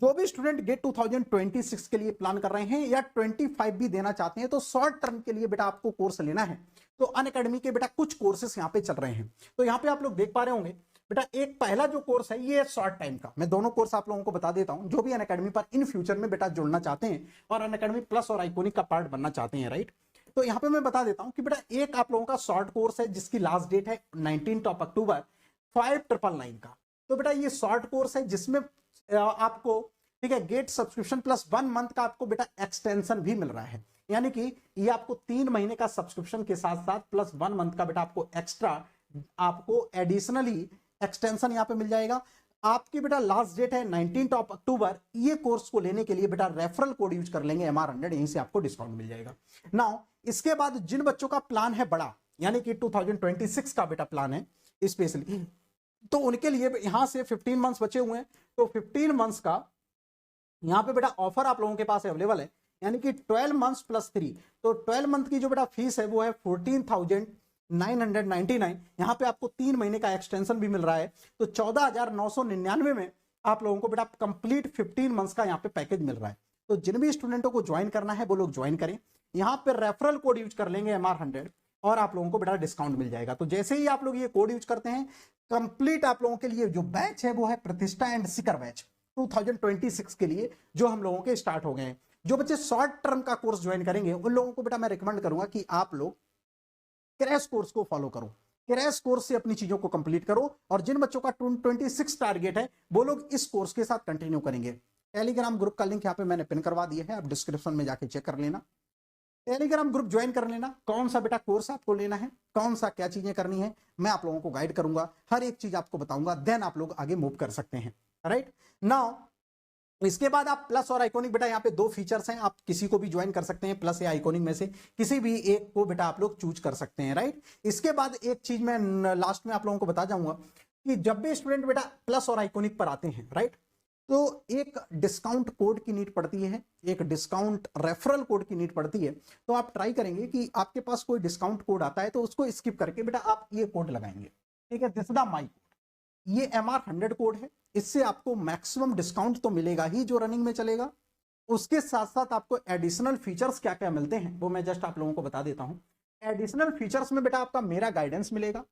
जो भी student gate 2026 के लिए प्लान कर रहे हैं या 25 भी देना चाहते हैं तो शॉर्ट टर्म के लिए बेटा आपको कोर्स लेना है। तो अनअकैडमी के बेटा कुछ कोर्सेस यहाँ पे चल रहे हैं। तो यहाँ पे आप लोग देख पा रहे होंगे बेटा, एक पहला जो कोर्स है ये शॉर्ट टाइम का, मैं दोनों कोर्स आप लोगों को बता देता हूं जो भी अनअकैडमी पर इन फ्यूचर में बेटा जुड़ना चाहते हैं और अनअकैडमी प्लस और आइकॉनिक का पार्ट बनना चाहते हैं, राइट। तो यहाँ पे मैं बता देता हूं कि बेटा एक आप लोगों का शॉर्ट कोर्स है जिसकी लास्ट डेट है 19 अक्टूबर 5999 का। तो बेटा ये शॉर्ट कोर्स है जिसमें आपको ठीक है गेट सब्सक्रिप्शन प्लस 1 मंथ का आपको बेटा एक्सटेंशन भी मिल रहा है, यानी कि ये आपको 3 महीने का सब्सक्रिप्शन के साथ साथ प्लस 1 मंथ का बेटा आपको एक्स्ट्रा आपको एडिशनली एक्सटेंशन यहाँ पे मिल जाएगा। आपकी बेटा लास्ट डेट है 19 अक्टूबर। ये कोर्स को लेने के लिए बेटा रेफरल कोड यूज कर लेंगे MR100, यहीं से आपको डिस्काउंट मिल जाएगा। नाउ इसके बाद जिन बच्चों का प्लान है बड़ा, यानी कि 2026 का बेटा प्लान है स्पेशली, तो उनके लिए यहां से 15 मंथ्स बचे हुए हैं। तो 15 मंथ्स का यहाँ पे बेटा ऑफर आप लोगों के पास अवेलेबल है, यानी कि 12 मंथ्स प्लस 3। तो 12 मंथ की जो बेटा फीस है वो है 14,999। यहाँ पे आपको 3 महीने का एक्सटेंशन भी मिल रहा है, तो 14,999 में आप लोगों को बेटा कंप्लीट 15 मंथ्स का यहाँ पे पैकेज मिल रहा है। तो जिन भी स्टूडेंटों को ज्वाइन करना है वो लोग ज्वाइन करें, यहाँ पे रेफरल कोड यूज कर लेंगे MR100 और आप लोगों को बेटा डिस्काउंट मिल जाएगा। तो जैसे ही आप लोग ये कोड यूज करते हैं, कंप्लीट आप लोगों के लिए जो बैच है वो है प्रतिष्ठा एंड शिखर बैच 2026 के लिए जो हम लोगों के स्टार्ट हो गए हैं। जो बच्चे शॉर्ट टर्म का कोर्स ज्वाइन करेंगे उन लोगों को बेटा मैं रिकमेंड करूंगा कि आप लोग क्रैश कोर्स को फॉलो करो, क्रैश कोर्स से अपनी चीजों को कंप्लीट करो। और जिन बच्चों का 26 टारगेट है वो लोग इस कोर्स के साथ कंटिन्यू करेंगे। टेलीग्राम ग्रुप का लिंक यहाँ पे मैंने पिन करवा दिया है, आप डिस्क्रिप्शन में जाके चेक कर लेना, टेलीग्राम ग्रुप ज्वाइन कर लेना। कौन सा बेटा कोर्स आपको लेना है, कौन सा क्या चीजें करनी है, मैं आप लोगों को गाइड करूंगा, हर एक चीज आपको बताऊंगा, देन आप लोग आगे मूव कर सकते हैं, राइट। नाउ इसके बाद आप प्लस और आइकॉनिक बेटा यहाँ पे 2 फीचर्स हैं, आप किसी को भी ज्वाइन कर सकते हैं, प्लस या आइकॉनिक में से किसी भी एक को बेटा आप लोग चूज कर सकते हैं, राइट। इसके बाद एक चीज मैं लास्ट में आप लोगों को बता जाऊंगा कि जब भी स्टूडेंट बेटा प्लस और आइकॉनिक पर आते हैं, राइट, तो एक डिस्काउंट कोड की नीड पड़ती है, एक डिस्काउंट रेफरल कोड की नीड पड़ती है। तो आप ट्राई करेंगे कि आपके पास कोई डिस्काउंट कोड आता है तो उसको स्किप करके बेटा आप ये कोड लगाएंगे, ठीक है, दिस द माई कोड। ये MR100 कोड है, इससे आपको मैक्सिमम डिस्काउंट तो मिलेगा ही जो रनिंग में चलेगा, उसके साथ साथ आपको एडिशनल फीचर्स क्या क्या मिलते हैं वो मैं जस्ट आप लोगों को बता देता हूं। एडिशनल फीचर्स में बेटा आपका मेरा गाइडेंस मिलेगा,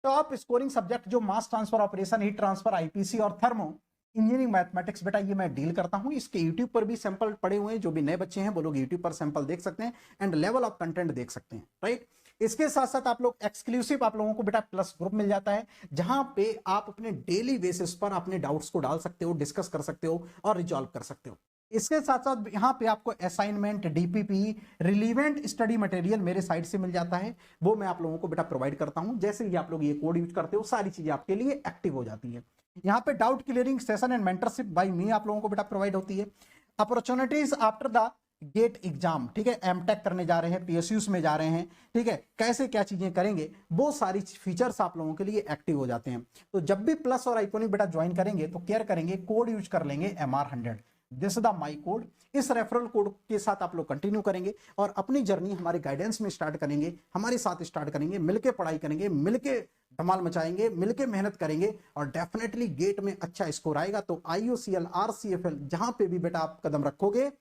टॉप स्कोरिंग सब्जेक्ट जो mass transfer operation, heat transfer, IPC और थर्मो, इंजीनियरिंग मैथमेटिक्स बेटा ये मैं डील करता हूं। इसके यूट्यूब पर भी सैंपल पड़े हुए हैं, जो भी नए बच्चे हैं वो लोग यूट्यूब पर सैंपल देख सकते हैं एंड लेवल ऑफ कंटेंट देख सकते हैं, राइट। इसके साथ साथ आप लोग एक्सक्लूसिव आप लोगों को बेटा प्लस ग्रुप मिल जाता है, जहां पे आप अपने डेली बेसिस पर अपने डाउट्स को डाल सकते हो, डिस्कस कर सकते हो और रिजॉल्व कर सकते हो। इसके साथ साथ यहाँ पे आपको assignment, DPP, relevant study material मेरे साइड से मिल जाता है, वो मैं आप लोगों को बेटा प्रोवाइड करता हूं। जैसे ही आप लोग ये कोड यूज करते हो सारी चीजें आपके लिए एक्टिव हो जाती है। यहाँ पे doubt clearing session and mentorship by me आप लोगों को बेटा प्रोवाइड होती है। Opportunities after the GATE exam, ठीक है, MTech करने जा रहे हैं, PSUs में जा रहे हैं, ठीक है, कैसे क्या चीजें करेंगे वो सारी फीचर्स आप लोगों के लिए एक्टिव हो जाते हैं। तो जब भी प्लस और आइकॉनिक बेटा ज्वाइन करेंगे तो केयर करेंगे, कोड यूज कर लेंगे MR100, this is the my code. इस रेफरल कोड के साथ आप लोग कंटिन्यू करेंगे और अपनी जर्नी हमारे गाइडेंस में स्टार्ट करेंगे, हमारे साथ स्टार्ट करेंगे, मिलके पढ़ाई करेंगे, मिलके धमाल मचाएंगे, मिलके मेहनत करेंगे और डेफिनेटली गेट में अच्छा स्कोर आएगा। तो IOCL, RCFL जहां पे भी बेटा आप कदम रखोगे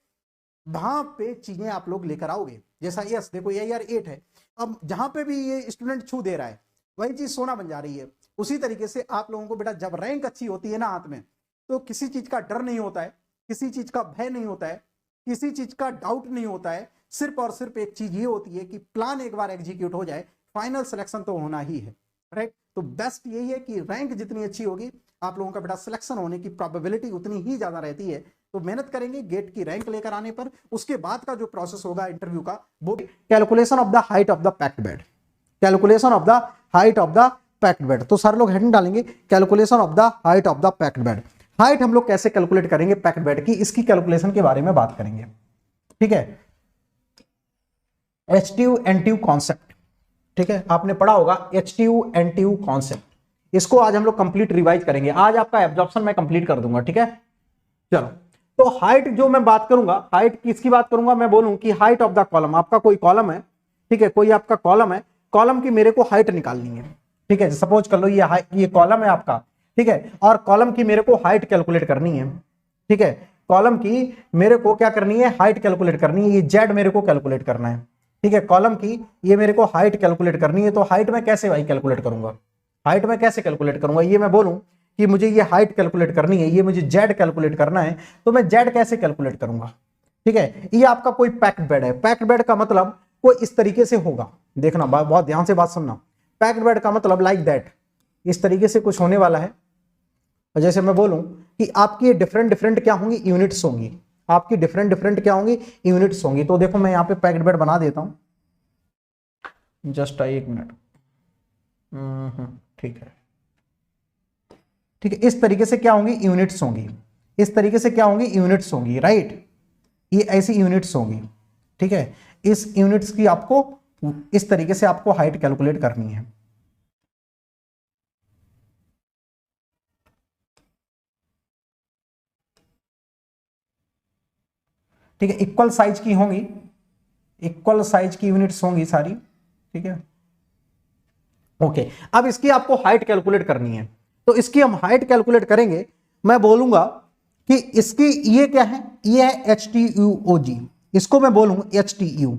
वहां पे चीजें आप लोग लेकर आओगे। जैसा यस देखो AIR 8 है, अब जहां पे भी ये स्टूडेंट छू दे रहा है वही चीज सोना बन जा रही है। उसी तरीके से आप लोगों को बेटा जब रैंक अच्छी होती है ना हाथ में, तो किसी चीज का डर नहीं होता है, किसी चीज का भय नहीं होता है, किसी चीज का डाउट नहीं होता है। सिर्फ और सिर्फ एक चीज ये होती है कि प्लान एक बार एग्जीक्यूट हो जाए, फाइनल सिलेक्शन तो होना ही है, राइट। तो बेस्ट यही है कि रैंक जितनी अच्छी होगी आप लोगों का बेटा सिलेक्शन होने की प्रोबेबिलिटी उतनी ही ज्यादा रहती है। तो मेहनत करेंगे गेट की रैंक लेकर आने पर। उसके बाद का जो प्रोसेस होगा इंटरव्यू का वो calculation of the height of the packed bed, calculation of the height of the packed bed. तो सारे लोग हेडिंग डालेंगे calculation of the height of the packed bed. Height हम लोग कैसे कैलकुलेट करेंगे पैक्ड बेड की, इसकी कैलकुलेशन के बारे में बात करेंगे, ठीक है। HTU NTU कॉन्सेप्ट, ठीक है, आपने पढ़ा होगा HTU NTU कॉन्सेप्ट, इसको आज हम लोग कंप्लीट रिवाइज करेंगे। आज आपका एब्जॉर्प्शन मैं कंप्लीट कर दूंगा, ठीक है। चलो, तो हाइट जो मैं बात करूंगा, हाइट किसकी बात करूंगा, मैं बोलूं कि हाइट ऑफ द कॉलम, आपका कोई कॉलम है, ठीक है, कोई आपका कॉलम है, कॉलम की मेरे को हाइट निकालनी है, ठीक है। सपोज कर लो ये कॉलम है आपका, ठीक है, और कॉलम की मेरे को हाइट कैलकुलेट करनी है, ठीक है, कॉलम की मेरे को क्या करनी है, हाइट कैलकुलेट करनी है, ये जेड मेरे को कैलकुलेट करना है। ठीक है, कॉलम की ये मेरे को हाइट कैलकुलेट करनी है। तो हाइट में कैसे भाई कैलकुलेट करूंगा, हाइट में कैसे कैलकुलेट करूंगा, ये मैं बोलूं कि मुझे ये हाइट कैलकुलेट करनी है, ये मुझे जेड कैलकुलेट करना है, तो मैं जेड कैसे कैलकुलेट करूंगा। ठीक है, ये आपका कोई पैक्ड बेड है। पैक्ड बेड का मतलब कोई इस तरीके से होगा, देखना बहुत ध्यान से बात सुनना। पैक्ड बेड का मतलब लाइक दैट, इस तरीके से कुछ होने वाला है। और जैसे मैं बोलूं कि आपकी डिफरेंट डिफरेंट क्या होंगी, यूनिट्स होंगी, आपकी डिफरेंट डिफरेंट क्या होंगी, यूनिट्स होंगी। तो देखो मैं यहाँ पे पैक्ड बेड बना देता हूं, जस्ट 1 मिनट। ठीक है, ठीक है, इस तरीके से क्या होंगी, यूनिट्स होंगी, इस तरीके से क्या होंगी, यूनिट्स होंगी, राइट, ये ऐसी यूनिट्स होंगी। ठीक है, इस यूनिट्स की आपको इस तरीके से आपको हाइट कैलकुलेट करनी है। ठीक है, इक्वल साइज की होंगी, इक्वल साइज की यूनिट्स होंगी सारी। ठीक है, ओके, अब इसकी आपको हाइट कैलकुलेट करनी है। तो इसकी हम हाइट कैलकुलेट करेंगे, मैं बोलूंगा कि इसकी ये क्या है, ये है HTUOG, इसको मैं बोलूंगा HTU,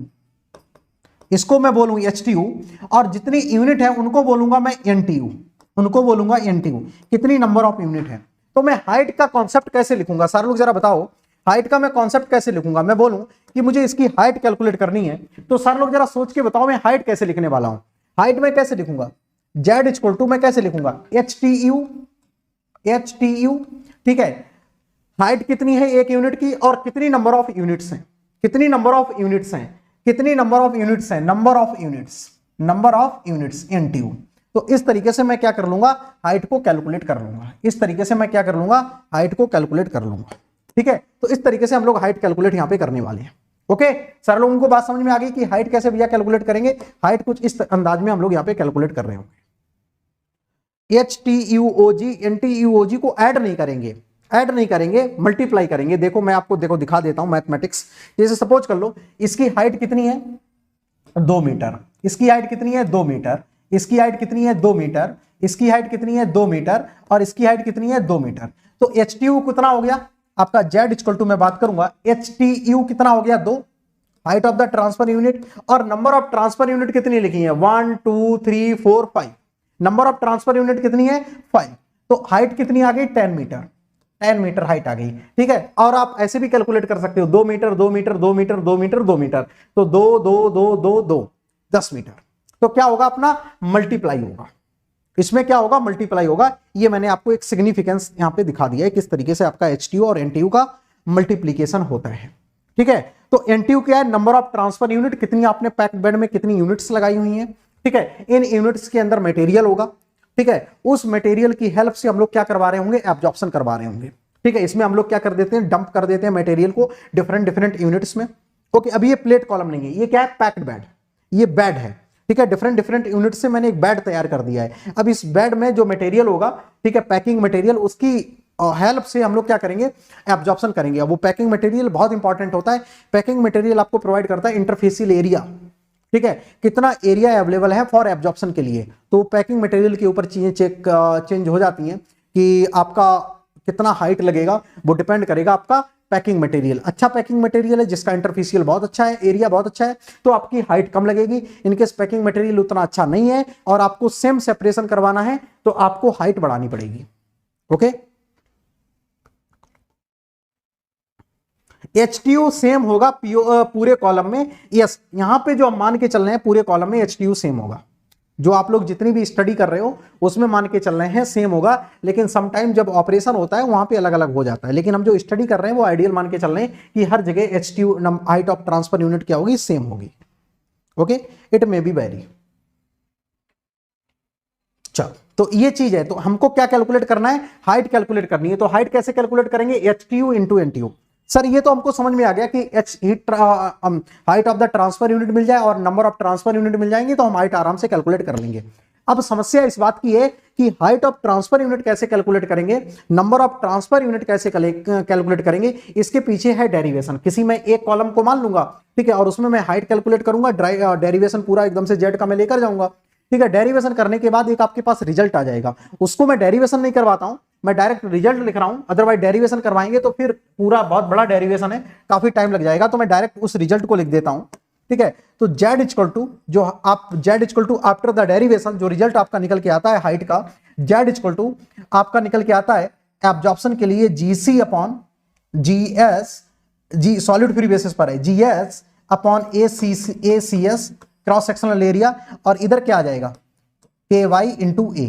इसको मैं बोलूंगा HTU, और जितनी यूनिट है उनको बोलूंगा मैं NTU, उनको बोलूंगा NTU, कितनी नंबर ऑफ यूनिट है। तो मैं हाइट का कॉन्सेप्ट कैसे लिखूंगा, सारे लोग जरा बताओ, हाइट का मैं कॉन्सेप्ट कैसे लिखूंगा। मैं बोलूं कि मुझे इसकी हाइट कैलकुलेट करनी है, तो सारे लोग जरा सोच के बताओ मैं हाइट कैसे लिखने वाला हूं। हाइट में कैसे लिखूंगा, Z इक्वल टू मैं कैसे लिखूंगा, HTU, HTU। ठीक है, हाइट कितनी है एक यूनिट की, और कितनी नंबर ऑफ यूनिट्स हैं, कितनी नंबर ऑफ यूनिट्स हैं, कितनी नंबर ऑफ यूनिट्स हैं, number of units, number of units, NTU। तो इस तरीके से मैं क्या कर लूंगा, हाइट को कैलकुलेट कर लूंगा, इस तरीके से मैं क्या कर लूंगा, हाइट को कैलकुलेट कर लूंगा। ठीक है, तो इस तरीके से हम लोग हाइट कैलकुलेट यहां पे करने वाले हैं। ओके, सारे लोगों को बात समझ में आ गई कि हाइट कैसे भैया कैलकुलेट करेंगे। हाइट कुछ इस अंदाज में हम लोग यहां पे कैलकुलेट कर रहे होंगे। HTUOG NTUOG को ऐड नहीं करेंगे, ऐड नहीं करेंगे, मल्टीप्लाई करेंगे। देखो मैं आपको देखो दिखा देता हूं मैथमेटिक्स। जैसे सपोज कर लो इसकी हाइट कितनी है 2 मीटर, इसकी हाइट कितनी है 2 मीटर, इसकी हाइट कितनी है 2 मीटर, इसकी हाइट कितनी है 2 मीटर, और इसकी हाइट कितनी है 2 मीटर। तो HTU कितना हो गया आपका, Z इक्वल टू मैं बात करूंगा, HTU कितना हो गया 2, height of the transfer unit, और नंबर ऑफ ट्रांसफर यूनिट कितनी लिखी है 1 2 3 4 5, नंबर ऑफ ट्रांसफर यूनिट कितनी है 5। तो हाइट कितनी आ गई 10 मीटर, 10 मीटर हाइट आ गई। ठीक है, और आप ऐसे भी कैलकुलेट कर सकते हो 2 meter 2 meter 2 meter 2 meter 2 meter, तो 2 2 2 2 2 10 मीटर। तो क्या होगा अपना मल्टीप्लाई होगा, इसमें क्या होगा मल्टीप्लाई होगा। ये मैंने आपको एक सिग्निफिकेंस यहां पे दिखा दिया है किस तरीके से आपका HTU और NTU का मल्टीप्लीकेशन होता है। ठीक है, तो NTU क्या है, नंबर ऑफ ट्रांसफर यूनिट, कितनी आपने पैक्ड बेड में कितनी यूनिट्स लगाई हुई हैं। ठीक है, इन यूनिट्स के अंदर मटेरियल होगा। ठीक है, उस मटेरियल की हेल्प से हम लोग क्या करवा रहे होंगे, एब्जॉर्प्शन करवा रहे होंगे। ठीक है, इसमें हम लोग क्या कर देते हैं, डंप कर देते हैं मटेरियल को डिफरेंट डिफरेंट यूनिट्स में। ओके, अभी ये प्लेट कॉलम नहीं है, ये क्या है पैक्ड बेड, ये बेड है। ठीक है, डिफरेंट डिफरेंट यूनिट से मैंने एक बेड तैयार कर दिया है। अब इस बेड में जो मटेरियल होगा, ठीक है, पैकिंग मटेरियल, उसकी हेल्प से हम लोग क्या करेंगे, एब्जॉर्प्शन करेंगे। अब वो पैकिंग मटेरियल बहुत इंपॉर्टेंट होता है। पैकिंग मटेरियल आपको प्रोवाइड करता है इंटरफेसियल एरिया। ठीक है, कितना एरिया अवेलेबल है फॉर एब्जॉर्प्शन के लिए। तो पैकिंग मटेरियल के ऊपर चीजें चेंज हो जाती हैं कि आपका कितना हाइट लगेगा, वो डिपेंड करेगा आपका पैकिंग मटेरियल। अच्छा पैकिंग मटेरियल है जिसका इंटरफेसियल बहुत अच्छा है, एरिया बहुत अच्छा है, तो आपकी हाइट कम लगेगी। इनकेस पैकिंग मटेरियल उतना अच्छा नहीं है और आपको सेम सेपरेशन करवाना है, तो आपको हाइट बढ़ानी पड़ेगी। ओके, HTU सेम होगा पूरे कॉलम में। यस, यहां पे जो हम मान के चल रहे हैं पूरे कॉलम में HTU सेम होगा। जो आप लोग जितनी भी स्टडी कर रहे हो उसमें मान के चल रहे हैं सेम होगा, लेकिन समटाइम जब ऑपरेशन होता है वहां पे अलग अलग हो जाता है। लेकिन हम जो स्टडी कर रहे हैं वो आइडियल मान के चल रहे हैं कि हर जगह HTU height of transfer unit क्या होगी, सेम होगी। Okay, it may be very. चलो, तो ये चीज है। तो हमको क्या कैलकुलेट करना है, हाइट कैलकुलेट करनी है। तो हाइट कैसे कैलकुलेट करेंगे, HTU इंटू NTU। सर ये तो हमको समझ में आ गया कि height of the transfer unit मिल जाए और नंबर ऑफ ट्रांसफर यूनिट मिल जाएंगे तो हम हाइट आराम से कैलकुलेट कर लेंगे। अब समस्या इस बात की है कि हाइट ऑफ ट्रांसफर यूनिट कैसे कैलकुलेट करेंगे, नंबर ऑफ ट्रांसफर यूनिट कैसे कैलकुलेट करेंगे, इसके पीछे है डेरिवेशन। किसी में एक कॉलम को मान लूंगा, ठीक है, और उसमें मैं हाइट कैलकुलेट करूंगा, डेरिवेशन पूरा एकदम से जेड का मैं लेकर जाऊंगा। ठीक है, डेरिवेशन करने के बाद एक आपके पास रिजल्ट आ जाएगा, उसको मैं डेरिवेशन नहीं करवाता हूं, मैं डायरेक्ट रिजल्ट लिख रहा हूं, अदरवाइज डेरिवेशन करवाएंगे तो फिर पूरा बहुत बड़ा डेरिवेशन है, काफी टाइम लग जाएगा, तो मैं डायरेक्ट उस रिजल्ट को लिख देता हूं। ठीक है, तो z इक्वल टू जो आप z equal to after the derivation जो रिजल्ट आपका निकल के आता है हाइट का, z इक्वल टू आपका निकल के आता है एब्जॉर्प्शन के लिए GC अपॉन GS, जी सॉलिड फ्री बेसिस पर है, GS upon ACS cross sectional area, और इधर क्या आ जाएगा KY इंटू ए,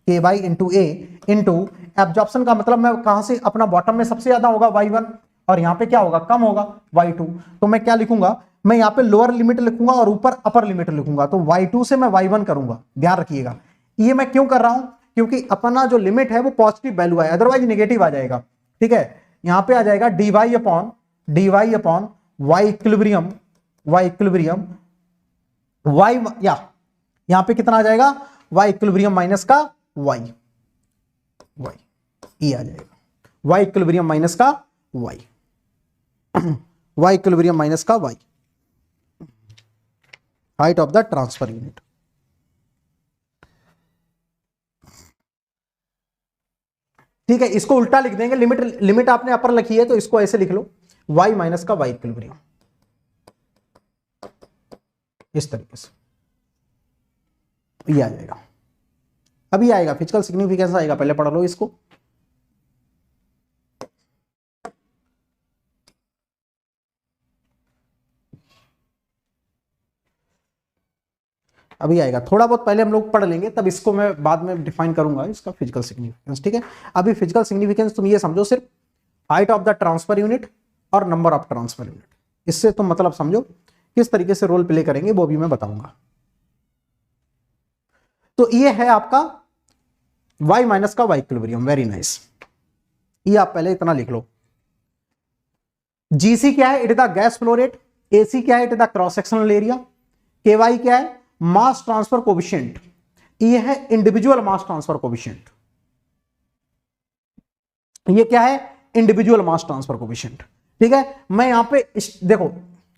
KY इंटू ए इंटू एब्जॉर्प्शन का मतलब मैं कहां से, अपना बॉटम में सबसे ज्यादा होगा Y1 और यहां पे क्या होगा कम होगा Y2, तो मैं क्या लिखूंगा, मैं यहां पे लोअर लिमिट लिखूंगा और ऊपर अपर लिमिट लिखूंगा, तो Y2 से मैं Y1 करूंगा, ध्यान रखिएगा। ये मैं क्यों कर रहा हूं, क्योंकि अपना जो लिमिट है वो पॉजिटिव वैल्यू है, अदरवाइज नेगेटिव आ जाएगा। ठीक है, यहां पे आ जाएगा dy upon y equilibrium y या यहां पे कितना आ जाएगा y इक्विलिब्रियम माइनस का y ये आ जाएगा y इक्विलिब्रियम माइनस का y y इक्विलिब्रियम माइनस का y, height of the transfer unit. ठीक है, इसको उल्टा लिख देंगे, लिमिट आपने अपर लिखी है तो इसको ऐसे लिख लो y माइनस का y इक्विलिब्रियम, इस तरीके से ये आ जाएगा। अभी आएगा फिजिकल सिग्निफिकेंस आएगा, पहले पढ़ लो इसको। अभी आएगा, थोड़ा बहुत पहले हम लोग पढ़ लेंगे, तब इसको मैं बाद में डिफाइन करूंगा इसका फिजिकल सिग्निफिकेंस। ठीक है, अभी फिजिकल सिग्निफिकेंस तुम ये समझो सिर्फ height of the transfer unit और नंबर ऑफ ट्रांसफर यूनिट, इससे तुम मतलब समझो किस तरीके से रोल प्ले करेंगे वो भी मैं बताऊंगा। तो ये है आपका y माइनस का y इक्विलिब्रियम, वेरी नाइस। ये आप पहले इतना लिख लो। GC क्या है, it is the gas flow rate, AC क्या है, it is the cross sectional area, KY क्या है, मास ट्रांसफर कोएफिशिएंट, ये है इंडिविजुअल मास ट्रांसफर कोएफिशिएंट, ये क्या है इंडिविजुअल मास ट्रांसफर कोएफिशिएंट। ठीक है, मैं यहां पे देखो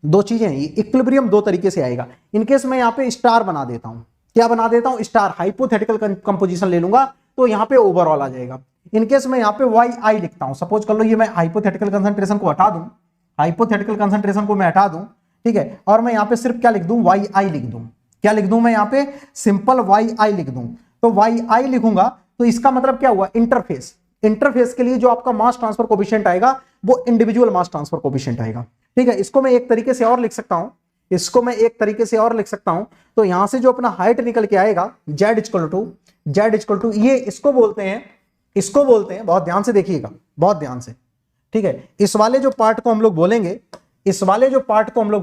दो चीजें हैं, इक्विलिब्रियम दो तरीके से आएगा। इनकेस मैं यहां पे स्टार बना देता हूं, क्या बना देता हूं, स्टार, हाइपोथेटिकल कंपोजिशन ले लूंगा तो यहां पे ओवरऑल आ जाएगा। इनकेस मैं यहां पे YI लिखता हूं, सपोज कर लो ये मैं हाइपोथेटिकल कंसंट्रेशन को हटा दूं, हाइपोथेटिकल कंसंट्रेशन को मैं हटा दूं, ठीक है, और मैं यहां पे सिर्फ क्या लिख दूं, YI लिख दूं। क्या लिख दूं मैं यहां पे, सिंपल YI लिख दूं। तो YI लिखूंगा तो इसका मतलब क्या हुआ, इंटरफेस, इंटरफेस के लिए जो आपका मास ट्रांसफर कोएफिशिएंट आएगा वो इंडिविजुअल मास ट्रांसफर कोएफिशिएंट आएगा। ठीक है, इसको मैं एक तरीके से और लिख सकता हूं, इसको मैं एक तरीके से और लिख सकता हूं, तो यहां से जो अपना हाइट निकल के आएगा z इक्वल टू ये इसको बोलते हैं, बहुत ध्यान से देखिएगा, बहुत ध्यान से। ठीक है, इस वाले जो पार्ट को हम लोग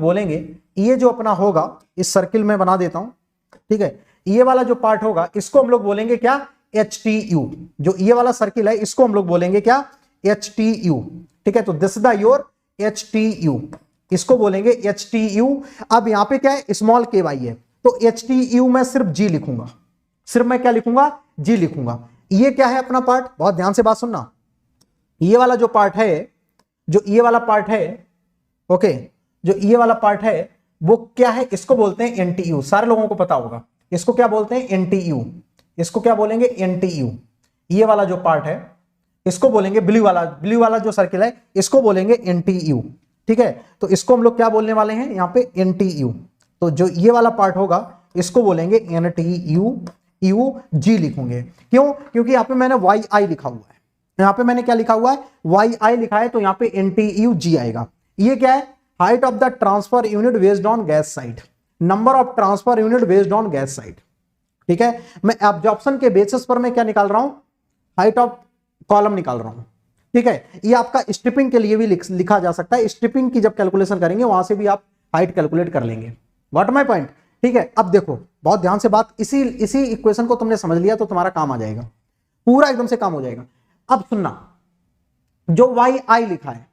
बोलेंगे, ये जो अपना होगा, इस सर्किल में बना देता हूं। ठीक है, ये वाला जो पार्ट होगा इसको हम लोग बोलेंगे क्या, HTU। जो ये वाला सर्किल है इसको हम लोग बोलेंगे क्या, HTU। ठीक है, तो this is the your HTU, इसको बोलेंगे HTU। अब यहां पे क्या है, स्मॉल ky है, तो HTU में सिर्फ G लिखूंगा, सिर्फ मैं क्या लिखूंगा, G लिखूंगा। ये क्या है अपना पार्ट, बहुत ध्यान से बात सुनना, ये वाला जो पार्ट है, जो ये वाला पार्ट है, ओके, जो ये वाला पार्ट है वो क्या है, इसको बोलते हैं NTU। सारे लोगों को पता होगा इसको क्या बोलते हैं, NTU, इसको क्या बोलेंगे, NTU। ये वाला जो पार्ट है इसको बोलेंगे, ब्लू वाला जो सर्किल है इसको बोलेंगे NTU। ठीक है, तो इसको हम लोग क्या बोलने वाले हैं यहां पे, NTU। तो जो ये वाला पार्ट होगा इसको बोलेंगे NTU, G लिखूंगे। क्यों, क्योंकि यहां पे मैंने YI लिखा हुआ है, यहां पे मैंने क्या लिखा हुआ है, YI लिखा है, तो यहां पे NTU G आएगा। ये क्या है, height of the transfer unit based on gas side, number of transfer unit based on gas side. ठीक है, मैं एब्जॉर्प्शन के बेसिस पर मैं क्या निकाल रहा हूं, हाइट ऑफ कॉलम निकाल रहा हूं। ठीक है, ये आपका स्ट्रिपिंग के लिए भी लिखा जा सकता है, स्ट्रिपिंग की जब कैलकुलेशन करेंगे वहां से भी आप हाइट कैलकुलेट कर लेंगे। What my point. ठीक है, अब देखो बहुत ध्यान से बात, इसी इक्वेशन को तुमने समझ लिया तो तुम्हारा काम आ जाएगा, पूरा एकदम से काम हो जाएगा। अब सुनना, जो YI लिखा है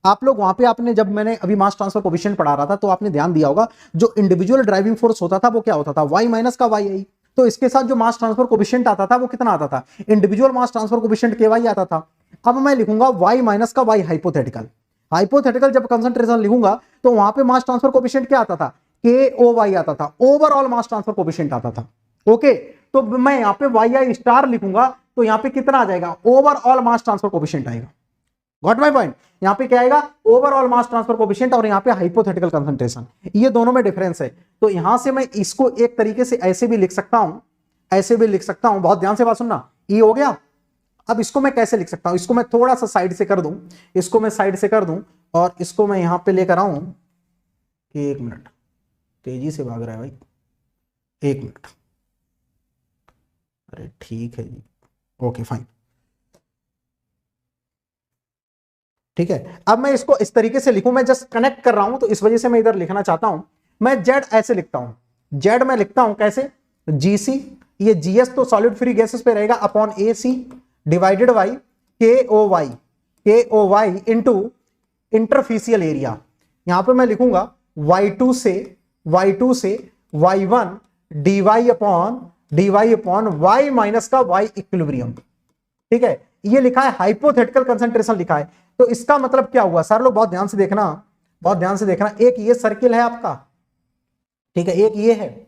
आप लोग वहां पे, आपने जब मैंने अभी मास ट्रांसफर कोएफिशिएंट पढ़ा रहा था तो आपने ध्यान दिया होगा, जो इंडिविजुअल ड्राइविंग फोर्स होता था वो क्या होता था, y माइनस का YI। तो इसके साथ जो मास ट्रांसफर कोएफिशिएंट आता था वो कितना आता था, individual mass transfer coefficient KY आता था। अब मैं लिखूंगा y माइनस का y हाइपोथेटिकल जब कंसंट्रेशन लिखूंगा तो वहां पे मास ट्रांसफर कोएफिशिएंट क्या आता था, KOY आता था, ओवरऑल मास ट्रांसफर कोएफिशिएंट आता था। ओके, तो मैं यहां पे YI स्टार लिखूंगा तो यहाँ पे कितना आ जाएगा, ओवरऑल मास ट्रांसफर कोफिशिएंट आएगा। Got my point? यहाँ पे क्या आएगा, ओवरऑल मास ट्रांसफर कोफिशिएंट, और यहाँ पे हाइपोथेटिकल कंसंट्रेशन, ये दोनों में डिफरेंस है। तो यहां से मैं इसको एक तरीके से ऐसे भी लिख सकता हूं, ऐसे भी लिख सकता हूं, बहुत ध्यान से बात सुनना, ये हो गया। अब इसको मैं कैसे लिख सकता हूं, इसको मैं थोड़ा सा साइड से कर दूं, इसको मैं साइड से कर दूं, और इसको मैं यहां पे लेकर आऊं कि 1 मिनट, तेजी से भाग रहा है भाई, 1 मिनट, अरे ठीक है जी, ओके फाइन, ठीक है। अब मैं इसको इस तरीके से लिखूं, मैं जस्ट कनेक्ट कर रहा हूं, तो इस वजह से मैं इधर लिखना चाहता हूं, मैं जेड ऐसे लिखता हूं, जेड मैं लिखता हूं कैसे, जीसी, ये जीएस तो सॉलिड फ्री गैसेस पे रहेगा, upon AC divided by K O Y into interfacial area. यहां पे मैं लिखूंगा y2 से y1 dy upon y minus का y इक्विलिब्रियम, ठीक है। ये लिखा है हाइपोथेटिकल कंसंट्रेशन लिखा है, तो इसका मतलब क्या हुआ सर लोग, बहुत ध्यान से देखना, बहुत ध्यान से देखना, एक ये सर्किल है आपका, ठीक है, एक ये है,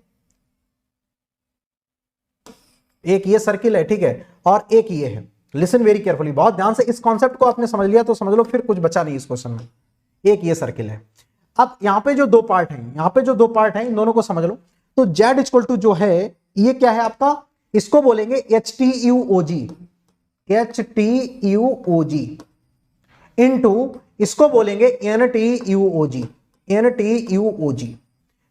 एक ये सर्किल है, ठीक है, और एक ये है। लिसन वेरी केयरफुली, बहुत ध्यान से, इस कॉन्सेप्ट को आपने समझ लिया तो समझ लो, फिर कुछ बचा नहीं इस क्वेश्चन में। एक ये सर्किल है। अब यहां पे जो दो पार्ट हैं, यहां पे जो दो पार्ट हैं, इन दोनों को समझ लो। तो जेड इक्वल टू जो है ये क्या है आपका, इसको बोलेंगे HTUOG, HTUOG इंटू इसको बोलेंगे NTUOG, NTUOG,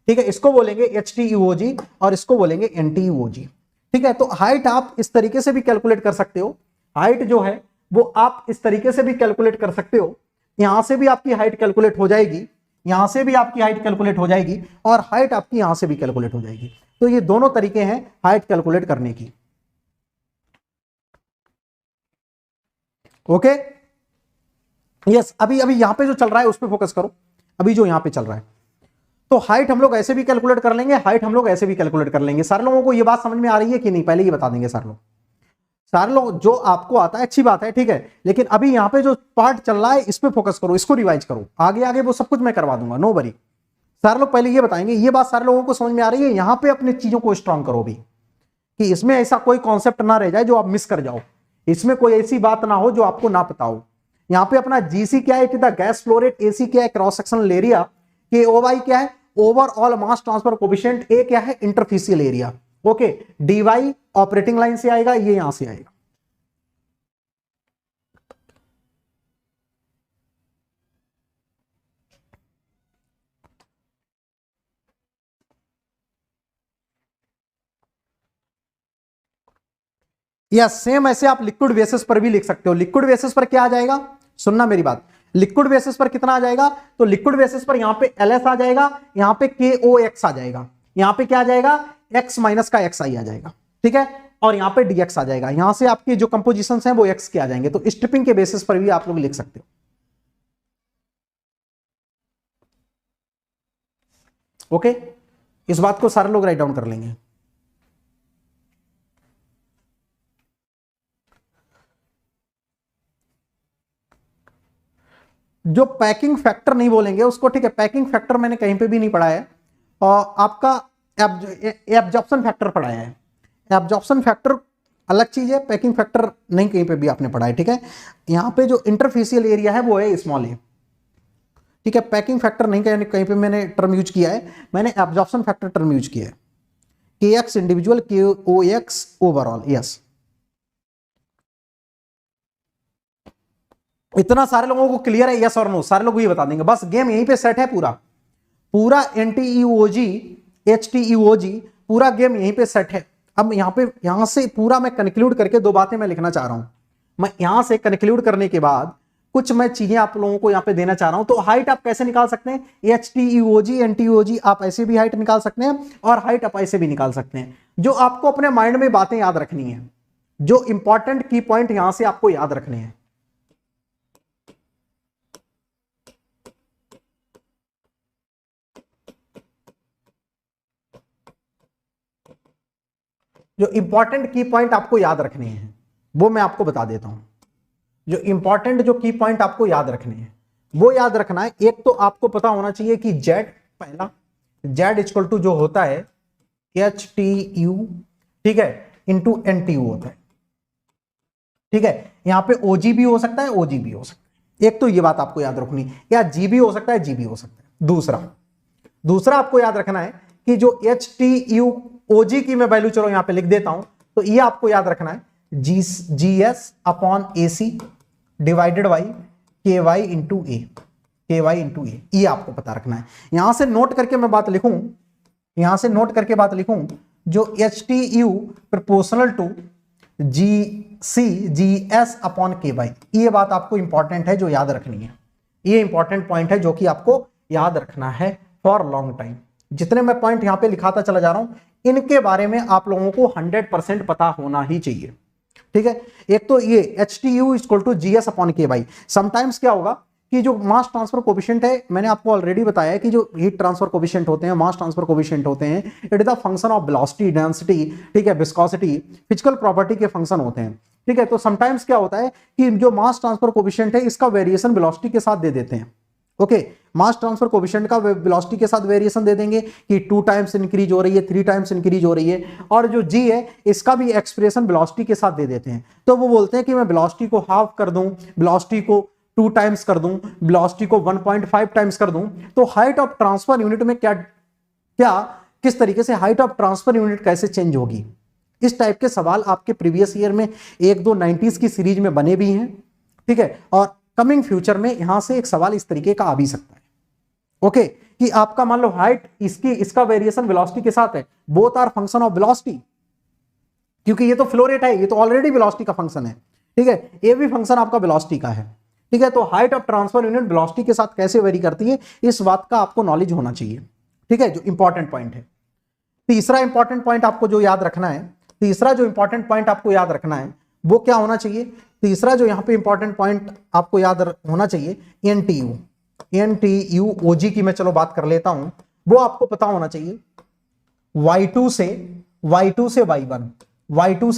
ठीक है, इसको बोलेंगे HTUOG और इसको बोलेंगे NTUOG, ठीक है। तो हाइट आप इस तरीके से भी कैलकुलेट कर सकते हो, हाइट जो है वो आप इस तरीके से भी कैलकुलेट कर सकते हो, यहां से भी आपकी हाइट कैलकुलेट हो जाएगी, यहां से भी आपकी हाइट कैलकुलेट हो जाएगी, और हाइट आपकी यहां से भी कैलकुलेट हो जाएगी। तो ये दोनों तरीके हैं हाइट कैलकुलेट करने की, ओके। यस, अभी यहां पे जो चल रहा है उस पर फोकस करो, अभी जो यहां पे चल रहा है। तो हाइट हम लोग ऐसे भी कैलकुलेट कर लेंगे, हाइट हम लोग ऐसे भी कैलकुलेट कर लेंगे। सारे लोगों को ये बात समझ में आ रही है कि नहीं, पहले ये बता देंगे सारे लोग जो आपको आता है अच्छी बात है, ठीक है, लेकिन अभी यहां पे जो पार्ट चल रहा है इस पे फोकस करो, इसको रिवाइज करो, आगे आगे वो सब कुछ मैं करवा दूंगा, नो वरी। सारे लोग पहले ये बताएंगे, ये बात सारे लोगों को समझ में आ रही है, यहां पे अपनी चीजों को स्ट्रांग करो भी, कि इसमें ऐसा कोई कॉन्सेप्ट ना रह जाए जो आप मिस कर जाओ, इसमें कोई ऐसी बात ना हो जो आपको ना पता हो। यहां पे अपना जीसी क्या है, it is the gas flow rate, AC क्या है, क्रॉस सेक्शनल एरिया, के ओ वाई क्या है, overall mass transfer coefficient, A क्या है, interfacial area, okay. Dy operating line से आएगा, ये यहां से आएगा। या सेम ऐसे आप लिक्विड बेसिस पर भी लिख सकते हो। लिक्विड बेसिस पर क्या आ जाएगा, सुनना मेरी बात, लिक्विड बेसिस पर कितना आ जाएगा, तो लिक्विड बेसिस पर यहां पे LS आ जाएगा, यहां पे KOX आ जाएगा, यहां पे क्या आ जाएगा, X माइनस का XI आ जाएगा, ठीक है, और यहां पे DX आ जाएगा। यहां से आपके जो कंपोजिशन हैं वो X के आ जाएंगे। तो स्ट्रिपिंग के बेसिस पर भी आप लोग लिख सकते हो, ओके। इस बात को सारे लोग राइट डाउन कर लेंगे। जो पैकिंग फैक्टर नहीं बोलेंगे उसको, ठीक है, पैकिंग फैक्टर मैंने कहीं पे भी नहीं पढ़ा है, और आपका एब्जॉर्प्शन फैक्टर पढ़ाया है। एब्जॉर्प्शन फैक्टर अलग चीज है, पैकिंग फैक्टर नहीं कहीं पे भी आपने पढ़ा है, ठीक है। यहाँ पे जो इंटरफेसियल एरिया है वो है स्मॉल ए, ठीक है। पैकिंग फैक्टर नहीं कहीं पे मैंने टर्म यूज किया है, मैंने एब्जॉर्प्शन फैक्टर टर्म यूज किया है, KX individual, KOX overall, yes. इतना सारे लोगों को क्लियर है, यस और नो, सारे लोग ये बता देंगे, बस गेम यहीं पे सेट है, पूरा पूरा NTUOG HTUOG पूरा गेम यहीं पे सेट है। अब यहां से पूरा मैं कंक्लूड करके दो बातें मैं लिखना चाह रहा हूं, मैं यहां से कंक्लूड करने के बाद कुछ मैं चीजें आप लोगों को यहां पे देना चाह रहा हूं। तो हाइट आप कैसे निकाल सकते हैं, HTUOG NTUOG आप ऐसे भी हाइट निकाल सकते हैं, और हाइट आप ऐसे भी निकाल सकते हैं। जो आपको अपने माइंड में बातें याद रखनी है, जो इंपॉर्टेंट की पॉइंट यहां से आपको याद रखने हैं, जो इंपॉर्टेंट की पॉइंट आपको याद रखने हैं वो मैं आपको बता देता हूं। जो इंपॉर्टेंट जो की पॉइंट आपको याद रखने हैं वो याद रखना है, एक तो आपको पता होना चाहिए कि जेड, पहला जेड इक्वल टू जो होता है HTU, ठीक है, इंटू NTU होता है, ठीक है, यहाँ पे OG भी हो सकता है, OG भी हो सकता है, एक तो ये बात आपको याद रखनी, या G भी हो सकता है, G भी हो सकता है। दूसरा आपको याद रखना है कि जो HTUOG की मैं वैल्यू चलो यहां पे लिख देता हूं, तो ये आपको याद रखना है GS upon AC divided by KY into A, ये आपको पता रखना है। यहां से नोट करके मैं बात लिखूं, जो HTU proportional to GS upon KY, ये बात आपको इंपॉर्टेंट है जो याद रखनी है, ये इंपॉर्टेंट पॉइंट है जो कि आपको याद रखना है फॉर लॉन्ग टाइम। जितने मैं पॉइंट यहां पे लिखाता चला जा रहा हूं, इनके बारे में आप लोगों को 100% पता होना ही चाहिए। ठीक है, एक तो ये HTU equal to GS upon KY। Sometimes क्या होगा कि जो मास ट्रांसफर कोफिशिएंट है, मैंने आपको ऑलरेडी बताया है कि जो हीट ट्रांसफर कोफिशिएंट होते हैं, मास ट्रांसफर कोफिशिएंट होते हैं, it is the function of velocity, density, ठीक है, विस्कोसिटी, फिजिकल प्रॉपर्टी के फंक्शन होते हैं। ठीक है, तो समटाइम्स क्या होता है कि जो मास ट्रांसफर कोफिशिएंट है, इसका वेरिएशन वेलोसिटी के साथ दे देते हैं। ओके, मास ट्रांसफर कोफिशिएंट का वेलोसिटी के साथ वेरिएशन दे देंगे कि 2 टाइम्स इंक्रीज हो रही है, 3 टाइम्स इंक्रीज हो रही है, और जो G है इसका भी एक्सप्रेशन वेलोसिटी के साथ दे देते हैं। तो वो बोलते हैं कि मैं वेलोसिटी को हाफ कर दूं, वेलोसिटी को 2 टाइम्स कर दूं, वेलोसिटी को 1.5 टाइम्स कर दूं, तो हाइट ऑफ ट्रांसफर यूनिट में किस तरीके से हाइट ऑफ ट्रांसफर यूनिट कैसे चेंज होगी। इस टाइप के सवाल आपके प्रीवियस ईयर में 1-2 90s की सीरीज में बने भी हैं। ठीक है, और कमिंग फ्यूचर में यहां से एक सवाल इस तरीके का आ भी सकता है। ओके, कि आपका मान लो हाइट इसका वेरिएशन वेलोसिटी के साथ है, both are function of velocity, क्योंकि ये तो फ्लो रेट है, ये तो ऑलरेडी वेलोसिटी का फंक्शन है। ठीक है, ये भी फंक्शन आपका वेलोसिटी का है। ठीक है, तो height of transfer unit velocity के साथ कैसे वेरी करती है, इस बात का आपको नॉलेज होना चाहिए। ठीक है, जो इंपॉर्टेंट पॉइंट है। तीसरा इंपॉर्टेंट पॉइंट आपको जो याद रखना है, वो क्या होना चाहिए? तीसरा जो यहां पे इंपॉर्टेंट पॉइंट आपको याद होना चाहिए, NTU OG की मैं चलो बात कर लेता हूं, वो आपको पता होना चाहिए। Y2 से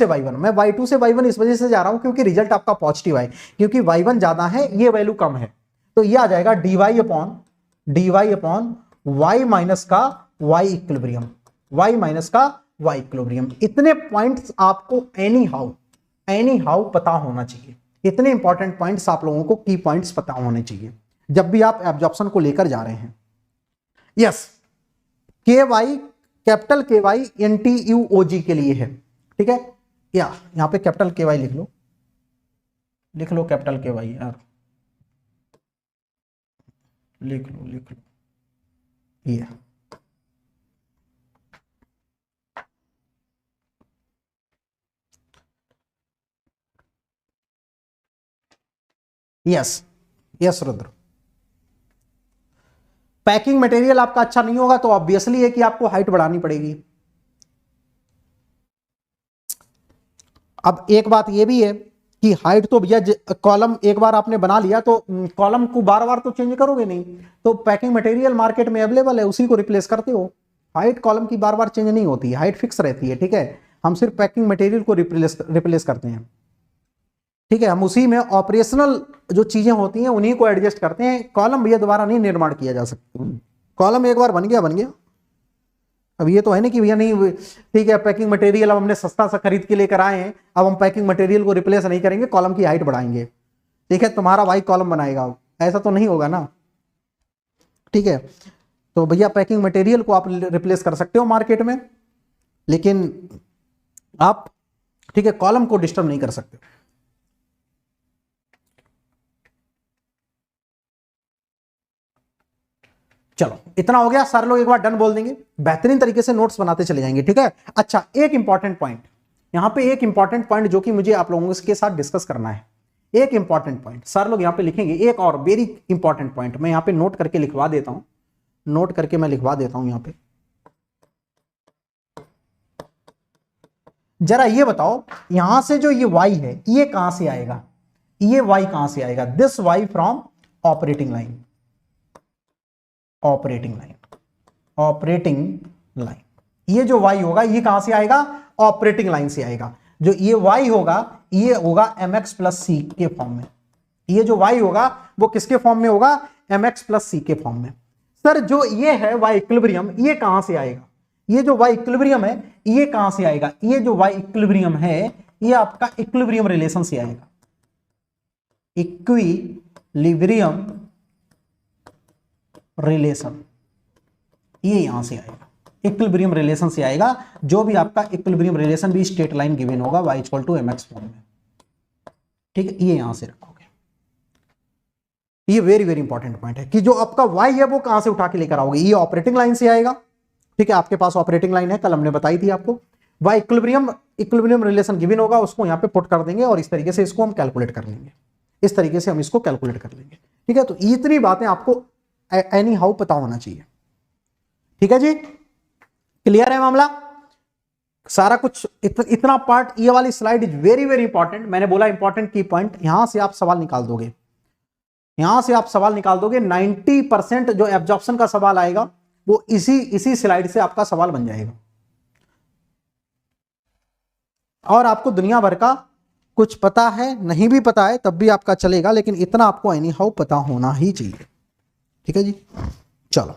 Y1, मैं Y2 से Y1 इस वजह से जा रहा हूं क्योंकि रिजल्ट आपका पॉजिटिव है, क्योंकि Y1 ज्यादा है, ये वैल्यू कम है, तो ये आ जाएगा dy अपॉन y माइनस का y इक्विलिब्रियम। इतने पॉइंट्स आपको एनी हाउ पता होना चाहिए। इतने इंपॉर्टेंट पॉइंट्स आप लोगों को की पॉइंट्स पता होने चाहिए जब भी आप एब्जॉर्प्शन को लेकर जा रहे हैं। यस, कैपिटल KY NTUOG के लिए है। ठीक है, यहां पे कैपिटल KY लिख लो कैपिटल KY यार, लिख लो ये यस रुद्र, पैकिंग मटेरियल आपका अच्छा नहीं होगा तो ऑब्वियसली है कि आपको हाइट बढ़ानी पड़ेगी। अब एक बात ये भी है कि हाइट तो भैया कॉलम एक बार आपने बना लिया तो कॉलम को बार बार तो चेंज करोगे नहीं, तो पैकिंग मटेरियल मार्केट में अवेलेबल है, उसी को रिप्लेस करते हो। हाइट कॉलम की बार बार चेंज नहीं होती, हाइट फिक्स रहती है। ठीक है, हम सिर्फ पैकिंग मटेरियल को रिप्लेस करते हैं। ठीक है, हम उसी में ऑपरेशनल जो चीजें होती हैं उन्हीं को एडजस्ट करते हैं। कॉलम भैया दोबारा नहीं निर्माण किया जा सकता, कॉलम एक बार बन गया। अब ये तो है नहीं कि भैया नहीं, ठीक है पैकिंग मटेरियल अब हमने सस्ता सा खरीद के लेकर आए हैं, अब हम पैकिंग मटेरियल को रिप्लेस नहीं करेंगे, कॉलम की हाइट बढ़ाएंगे। ठीक है, तुम्हारा भाई कॉलम बनाएगा, ऐसा तो नहीं होगा ना। ठीक है, तो भैया पैकिंग मटेरियल को आप रिप्लेस कर सकते हो मार्केट में, लेकिन आप ठीक है कॉलम को डिस्टर्ब नहीं कर सकते। चलो इतना हो गया, सारे लोग एक बार डन बोल देंगे, बेहतरीन तरीके से नोट्स बनाते चले जाएंगे। ठीक है, अच्छा एक इंपॉर्टेंट पॉइंट यहां पे, एक इंपॉर्टेंट पॉइंट जो कि मुझे आप लोगों के साथ डिस्कस करना है, एक इंपॉर्टेंट पॉइंट सारे लोग यहां पे लिखेंगे, एक और वेरी इंपॉर्टेंट पॉइंट मैं यहां पे नोट करके लिखवा देता हूं, यहां पे। जरा ये बताओ, यहां से जो ये y है ये कहां से आएगा, ये y कहां से आएगा? This y from operating line, ये जो y होगा ये कहां से आएगा? ऑपरेटिंग लाइन से आएगा। जो ये y होगा ये होगा mx प्लस c के फॉर्म में, ये जो y होगा वो किसके फॉर्म में होगा? mx प्लस c के फॉर्म में। सर जो ये है y इक्विलिब्रियम, ये कहां से आएगा? ये जो y इक्विलिब्रियम है ये कहां से आएगा? ये जो y इक्विलिब्रियम है ये आपका इक्विलिब्रियम रिलेशन से आएगा, इक्विलिब्रियम रिलेशन, ये यहां से आएगा, इक्विलिब्रियम रिलेशन से आएगा। जो भी आपका इक्विलिब्रियम रिलेशन भी स्ट्रेट लाइन गिवन होगा y equal to mx form में, ठीक है, ये यहां से रखोगे। ये वेरी वेरी इंपॉर्टेंट पॉइंट है कि जो आपका y है वो कहां से उठा के लेकर आओगे, ये ऑपरेटिंग लाइन से आएगा, ठीक है, आपके पास ऑपरेटिंग लाइन है, कल हमने बताई थी आपको। y इक्विलिब्रियम रिलेशन गिवन होगा, उसको यहां पे पुट कर देंगे और इस तरीके से इसको हम कैलकुलेट कर लेंगे, इस तरीके से हम इसको कैलकुलेट कर लेंगे, ठीक है। तो इतनी बातें आपको एनी हाउ पता होना चाहिए, ठीक है जी, क्लियर है मामला सारा कुछ। इतना पार्ट, ये वाली slide is very very important. मैंने बोला इंपॉर्टेंट की पॉइंट, यहां से आप सवाल निकाल दोगे, यहां से आप सवाल निकाल दोगे। 90% जो एब्जॉर्प्शन का सवाल आएगा वो इसी स्लाइड से आपका सवाल बन जाएगा। और आपको दुनिया भर का कुछ पता है, नहीं भी पता है तब भी आपका चलेगा, लेकिन इतना आपको एनी हाउ पता होना ही चाहिए, ठीक है जी। चलो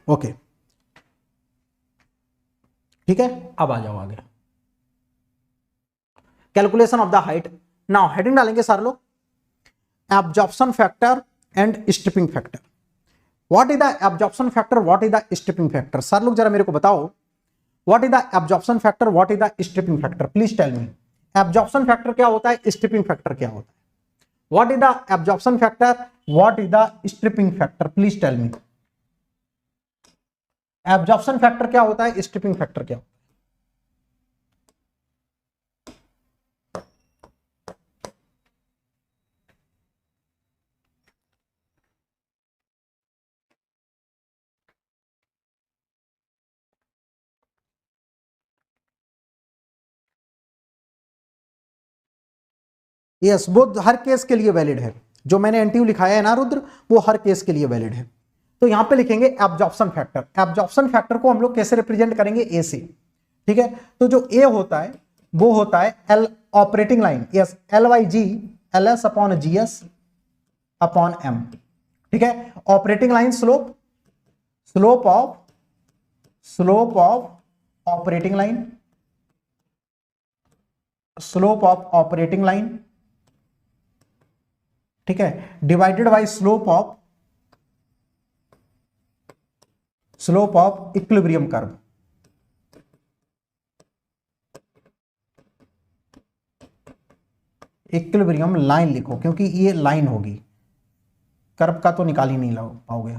ओके, ठीक है, अब आ जाओ आगे। Calculation of the height. Now heading डालेंगे सारे लोग, absorption factor and stripping factor. What is the absorption factor, what is the stripping factor? सारे लोग जरा मेरे को बताओ, what is the absorption factor, what is the stripping factor? Please tell me, absorption factor क्या होता है, स्ट्रिपिंग फैक्टर क्या होता है? What is the absorption factor, what is the stripping factor? Please tell me, absorption factor क्या होता है, stripping factor क्या होता है? यस, वो हर केस के लिए वैलिड है, जो मैंने एनटीयू लिखाया है ना रुद्र, वो हर केस के लिए वैलिड है। तो यहां पे लिखेंगे एब्जॉर्प्शन फैक्टर। एब्जॉर्प्शन फैक्टर को हम लोग कैसे रिप्रेजेंट करेंगे, ए से, ठीक है। तो जो ए होता है वो होता है L operating line, yes, LYG LS upon GS upon M, ठीक है। Operating line slope, slope of operating line, slope of operating line, ठीक है, divided by slope of equilibrium curve. Equilibrium line लिखो क्योंकि ये लाइन होगी, कर्व का तो निकाल ही नहीं पाओगे,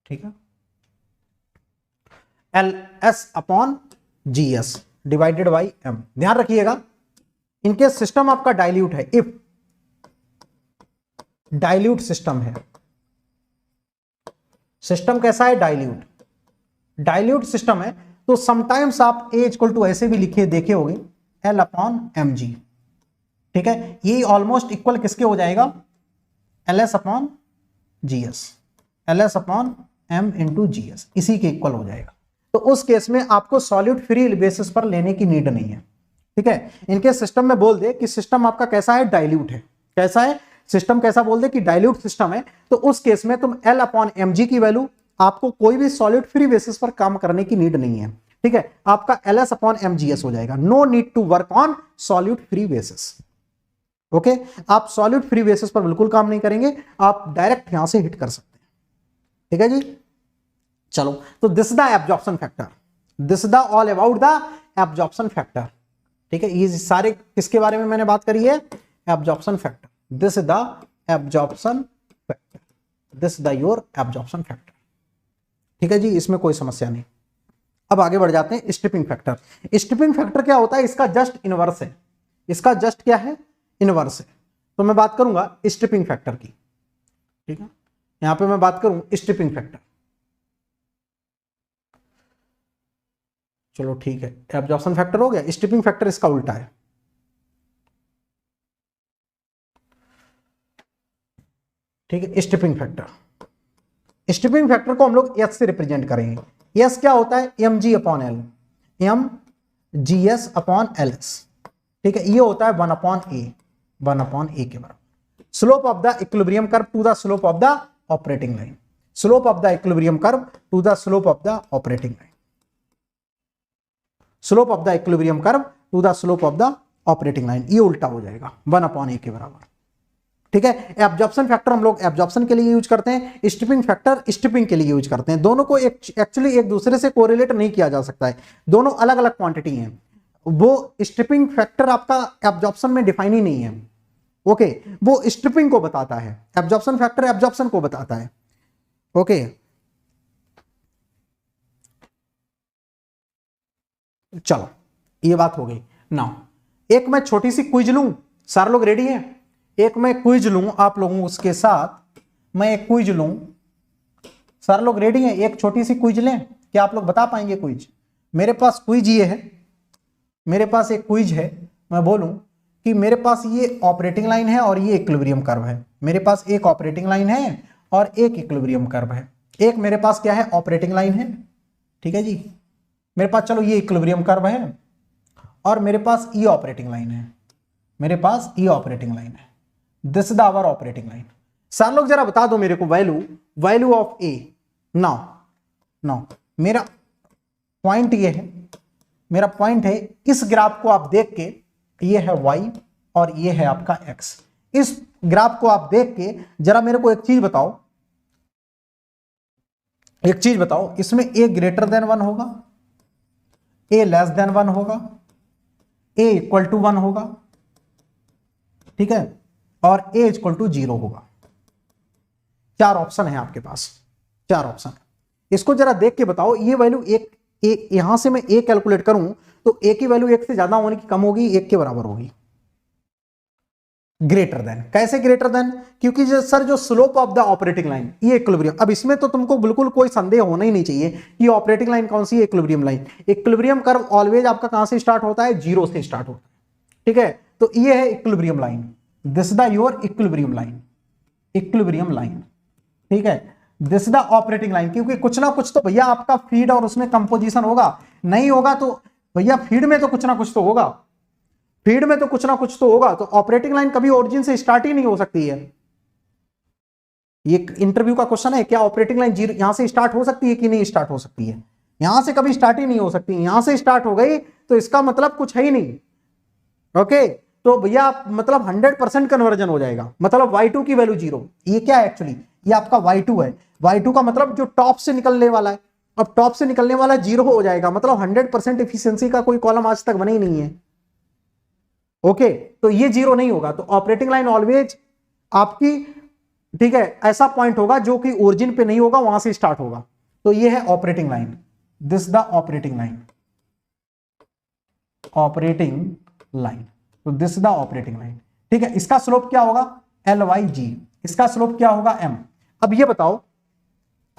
ठीक है। LS upon GS divided by M। ध्यान रखिएगा, इनके सिस्टम आपका डाइल्यूट है, इफ डाइल्यूट सिस्टम है, सिस्टम कैसा है, डाइल्यूट सिस्टम है, तो समटाइम्स आप A इक्वल टू ऐसे भी लिखे देखे होंगे, L अपॉन mg, ठीक है। ये ऑलमोस्ट इक्वल किसके हो जाएगा, LS upon GS, LS upon M into GS, इसी के इक्वल हो जाएगा। तो उस केस में आपको सॉलिड फ्री बेसिस पर लेने की नीड नहीं है, ठीक है। इनके सिस्टम में बोल दे कि सिस्टम आपका कैसा है, डाइल्यूट है, कैसा है सिस्टम, कैसा बोल दे कि डाइल्यूट सिस्टम है, तो उस केस में तुम L अपॉन mg की वैल्यू, आपको कोई भी सॉलिड फ्री बेसिस पर काम करने की नीड नहीं है, ठीक है। आपका LS अपॉन mgs हो जाएगा, no need to work on solid free basis, okay. आप सॉलिड फ्री बेसिस पर बिल्कुल काम नहीं करेंगे, आप डायरेक्ट यहां से हिट कर सकते हैं, ठीक है जी। चलो, तो this the absorption factor, this the all about the absorption factor, ठीक है। ये सारे किसके बारे में मैंने बात करी है, absorption factor, this the absorption factor, this the your absorption factor, ठीक है जी, इसमें कोई समस्या नहीं। अब आगे बढ़ जाते हैं, स्ट्रिपिंग फैक्टर। स्ट्रिपिंग फैक्टर क्या होता है, इसका जस्ट इनवर्स है, इसका जस्ट क्या है, इनवर्स है। तो मैं बात करूंगा स्ट्रिपिंग फैक्टर की, ठीक है, यहां पे मैं बात करूं स्ट्रिपिंग फैक्टर, चलो ठीक है, एब्जॉर्प्शन फैक्टर हो गया, स्ट्रिपिंग फैक्टर इसका उल्टा है, ठीक है। स्ट्रिपिंग फैक्टर को हम लोग S से रिप्रेजेंट करेंगे। S क्या होता है, mg upon L, mgs upon LS, ठीक है। ये होता है 1 अपॉन A के बराबर। Slope of the equilibrium curve to the slope of the operating line, slope of the equilibrium curve to the slope of the operating line, slope of the equilibrium curve to the slope of the operating line, ये उल्टा हो जाएगा 1/a के बराबर। ठीक है, absorption factor हम लोग एब्जॉर्प्शन के लिए यूज करते हैं, स्टिपिंग फैक्टर स्टिपिंग के लिए यूज करते हैं। दोनों को एक्चुअली एक दूसरे से कोरिलेट नहीं किया जा सकता है, दोनों अलग अलग क्वांटिटी हैं। वो स्टिपिंग फैक्टर आपका एब्जॉर्प्शन में डिफाइन ही नहीं है। ओके, वो स्ट्रिपिंग को बताता है, एब्जॉर्प्शन फैक्टर एब्जॉर्प्शन को बताता है। ओके, चलो ये बात हो गई। नाउ एक मैं छोटी सी क्विज लूं, सारे लोग रेडी हैं? एक मैं क्विज लूं आप लोगों उसके साथ, मैं एक क्विज लूं, सारे लोग रेडी हैं? एक छोटी सी क्विज लें, क्या आप लोग बता पाएंगे क्विज? मेरे पास क्विज ये है, मेरे पास एक क्विज है, मैं बोलूं कि मेरे पास ये ऑपरेटिंग लाइन है और ये इक्विलिब्रियम कर्व है। मेरे पास एक ऑपरेटिंग लाइन है और एक इक्विलिब्रियम कर्व है। एक मेरे पास क्या है, ऑपरेटिंग लाइन है, ठीक है जी। मेरे पास चलो ये इक्विलिब्रियम कर्व है और मेरे पास ये ऑपरेटिंग लाइन है, मेरे पास ये ऑपरेटिंग लाइन है। This is our operating line. सारे लोग जरा बता दो मेरे को वैल्यू ऑफ ए। नाउ मेरा पॉइंट ये है, मेरा पॉइंट है इस ग्राफ को आप देख के, ये है y और ये है आपका x। इस ग्राफ को आप देख के जरा मेरे को एक चीज बताओ, इसमें a ग्रेटर देन 1 होगा, a लेस देन 1 होगा, a इक्वल टू 1 होगा, ठीक है, और a इक्वल टू 0 होगा। 4 ऑप्शन है आपके पास, 4 ऑप्शन। इसको जरा देख के बताओ, ये वैल्यू एक यहां से मैं a कैलकुलेट करूं तो a की वैल्यू 1 से ज्यादा होने की कम होगी, 1 के बराबर होगी। ग्रेटर देन, कैसे ग्रेटर देन? क्योंकि जो slope of the operating line ये इक्विलिब्रियम, अब इसमें तो तुमको बिल्कुल कोई संदेह होना ही नहीं चाहिए कि ऑपरेटिंग लाइन कौन सी है, equilibrium line. Equilibrium curve always आपका कहां से स्टार्ट होता है, 0 से स्टार्ट होता है, ठीक है। तो ये है equilibrium line, this the your equilibrium line, equilibrium line, ठीक है। दिस द ऑपरेटिंग लाइन, क्योंकि कुछ ना कुछ तो भैया आपका फीड और उसमें कंपोजिशन होगा, नहीं होगा तो भैया फीड में तो कुछ ना कुछ तो होगा, फीड में तो कुछ ना कुछ तो होगा। तो ऑपरेटिंग लाइन कभी ओरिजिन से स्टार्ट ही नहीं हो सकती है। ये इंटरव्यू का क्वेश्चन है, क्या ऑपरेटिंग लाइन यहां से स्टार्ट हो सकती है कि नहीं स्टार्ट हो सकती है? यहां से कभी स्टार्ट ही नहीं हो सकती, यहां से स्टार्ट हो गई तो इसका मतलब कुछ है ही नहीं। ओके, तो भैया मतलब 100% कन्वर्जन हो जाएगा, मतलब y2 की वैल्यू 0। ये क्या है एक्चुअली, ये आपका y2 है। y2 का मतलब जो टॉप से निकलने वाला है, अब टॉप से निकलने वाला 0 हो जाएगा, मतलब 100% एफिशिएंसी का कोई कॉलम आज तक बना ही नहीं है। ओके, तो ये 0 नहीं होगा। तो ऑपरेटिंग लाइन ऑलवेज आपकी, ठीक है, ऐसा पॉइंट होगा जो कि ओरिजिन पे नहीं होगा, वहां से स्टार्ट होगा। तो ये है operating line, this the operating line, operating line, तो दिस द ऑपरेटिंग लाइन, ठीक है। इसका स्लोप क्या होगा, LYG, इसका स्लोप क्या होगा, M। अब ये बताओ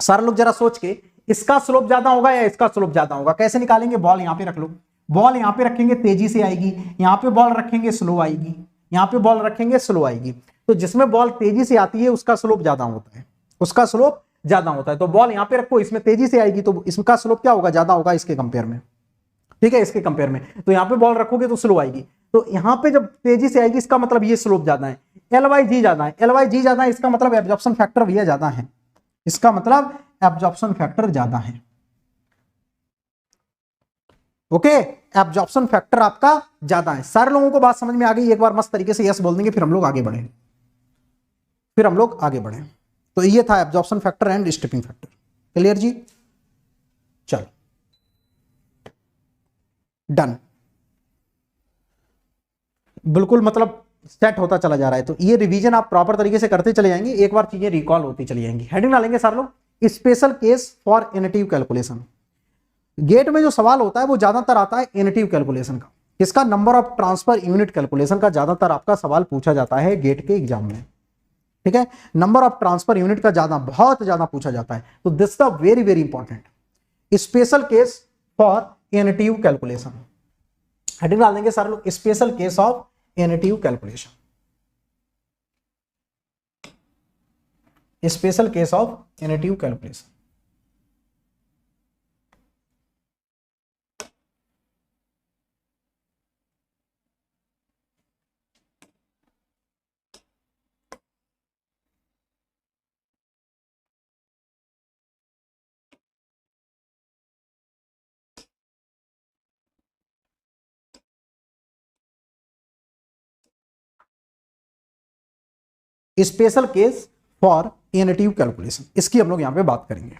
सारे लोग जरा सोच के, इसका स्लोप ज्यादा होगा या इसका स्लोप ज्यादा होगा? कैसे निकालेंगे? बॉल यहां पे रख लो, बॉल यहां पे रखेंगे तेजी से आएगी, यहां पे बॉल रखेंगे स्लो आएगी, यहां पे बॉल रखेंगे स्लो आएगी। तो जिसमें बॉल तेजी से आती है उसका स्लोप ज्यादा होता है, उसका स्लोप ज्यादा होता है। तो बॉल यहां पे रखो, इसमें तेजी से आएगी तो इसका स्लोप क्या होगा, ज्यादा होगा इसके कंपेयर में, ठीक है, इसके कंपेयर में। तो यहां पे बॉल रखोगे तो स्लो आएगी, तो यहां पे जब तेजी से आएगी इसका मतलब ये स्लोप ज्यादा है, LYG ज्यादा है, LYG ज्यादा है, इसका मतलब एब्जॉर्प्शन फैक्टर भैया ज्यादा है, इसका मतलब एब्जॉर्प्शन फैक्टर ज्यादा है। ओके, एब्जॉर्प्शन फैक्टर आपका ज्यादा है। सारे लोगों को बात समझ में आ गई? एक बार मस्त तरीके से यस बोल देंगे, फिर हम लोग आगे बढ़े, फिर हम लोग आगे बढ़े। तो ये था absorption factor and stripping factor. Clear जी? चल डन, बिल्कुल मतलब सेट होता चला जा रहा है। तो ये रिवीजन आप प्रॉपर तरीके से करते चले जाएंगे, एक बार चीजें रिकॉल होती चली जाएंगी। हेडिंग डालेंगे सारे लोग, special case for NTU calculation. GATE में जो सवाल होता है वो ज्यादातर आता है एनेटिव कैलकुलेशन का, इसका number of transfer unit calculation का ज्यादातर आपका सवाल पूछा जाता है गेट के एग्जाम में, ठीक है। नंबर ऑफ ट्रांसफर यूनिट का बहुत ज्यादा पूछा जाता है। तो this the very very important special case for NTU calculation. Heading डाल देंगे सारे लोग, special case of NTU calculation, special case of NTU calculation. Special case for NTU calculation, इसकी हम लोग यहां पे बात करेंगे।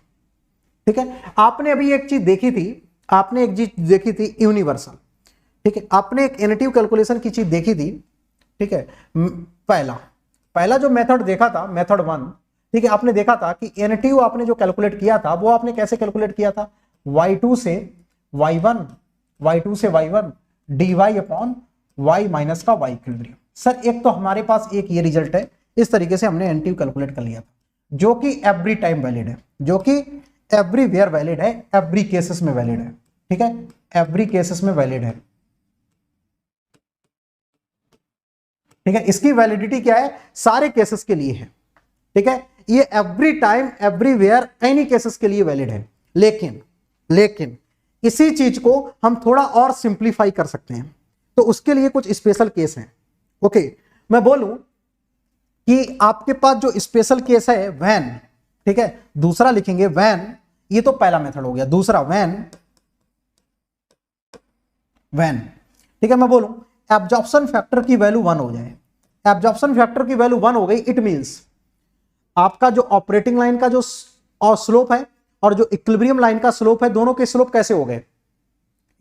ठीक है, आपने अभी एक चीज देखी थी, आपने एक चीज देखी थी यूनिवर्सल। ठीक है, आपने एक एनएटीयू कैलकुलेशन की चीज देखी थी। ठीक है, पहला जो मेथड देखा था, मेथड 1, ठीक है, आपने देखा था कि एनएटीयू आपने जो कैलकुलेट किया था वो आपने कैसे कैलकुलेट किया था, y2 से y1, y2 से y1 dy upon y minus का y इक्विलिब्रियम। सर एक तो हमारे पास एक ये रिजल्ट है, इस तरीके से हमने एनएटीयू कैलकुलेट कर लिया था, जो कि एवरी टाइम वैलिड है, जो कि एवरीवेयर वैलिड है, एवरी केसेस में वैलिड है। ठीक है, एवरी केसेस में वैलिड है। ठीक है, इसकी वैलिडिटी क्या है, सारे केसेस के लिए है। ठीक है, ये every time everywhere any cases के लिए वैलिड है। लेकिन इसी चीज को हम थोड़ा और सिंप्लीफाई कर सकते हैं, तो उसके लिए कुछ स्पेशल केस हैं। ओके, मैं बोलूं कि आपके पास जो स्पेशल केस है व्हेन, ठीक है, दूसरा लिखेंगे व्हेन, ये तो पहला मेथड हो गया। दूसरा व्हेन, ठीक है, मैं बोलूं एब्जॉर्प्शन फैक्टर की वैल्यू 1 हो जाए, एब्जॉर्प्शन फैक्टर की वैल्यू 1 हो गई, इट मींस आपका जो ऑपरेटिंग लाइन का जो स्लोप है और जो इक्विलिब्रियम लाइन का स्लोप है, दोनों के स्लोप कैसे हो गए।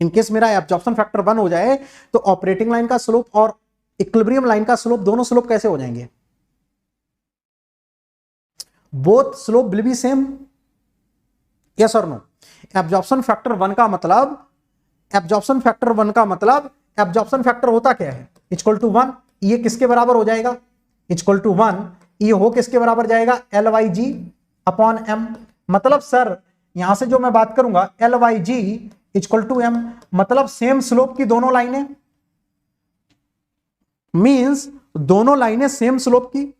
इनकेस मेरा एब्जॉर्प्शन फैक्टर 1 हो जाए तो ऑपरेटिंग लाइन का स्लोप और इक्विलिब्रियम लाइन का स्लोप, दोनों स्लोप कैसे हो जाएंगे, both slope will be same, yes और नो। एब्जॉर्प्शन फैक्टर 1 का मतलब, एब्जॉर्प्शन फैक्टर 1 का मतलब, एब्जॉर्प्शन फैक्टर होता क्या है, इक्वल टू 1, ये किसके बराबर हो जाएगा, इक्वल टू 1, ये हो किसके बराबर जाएगा, LYG अपॉन M। मतलब सर यहां से जो मैं बात करूंगा LYG इक्वल टू M, मतलब सेम स्लोप की दोनों लाइनें, मींस दोनों लाइनें सेम स्लोप की।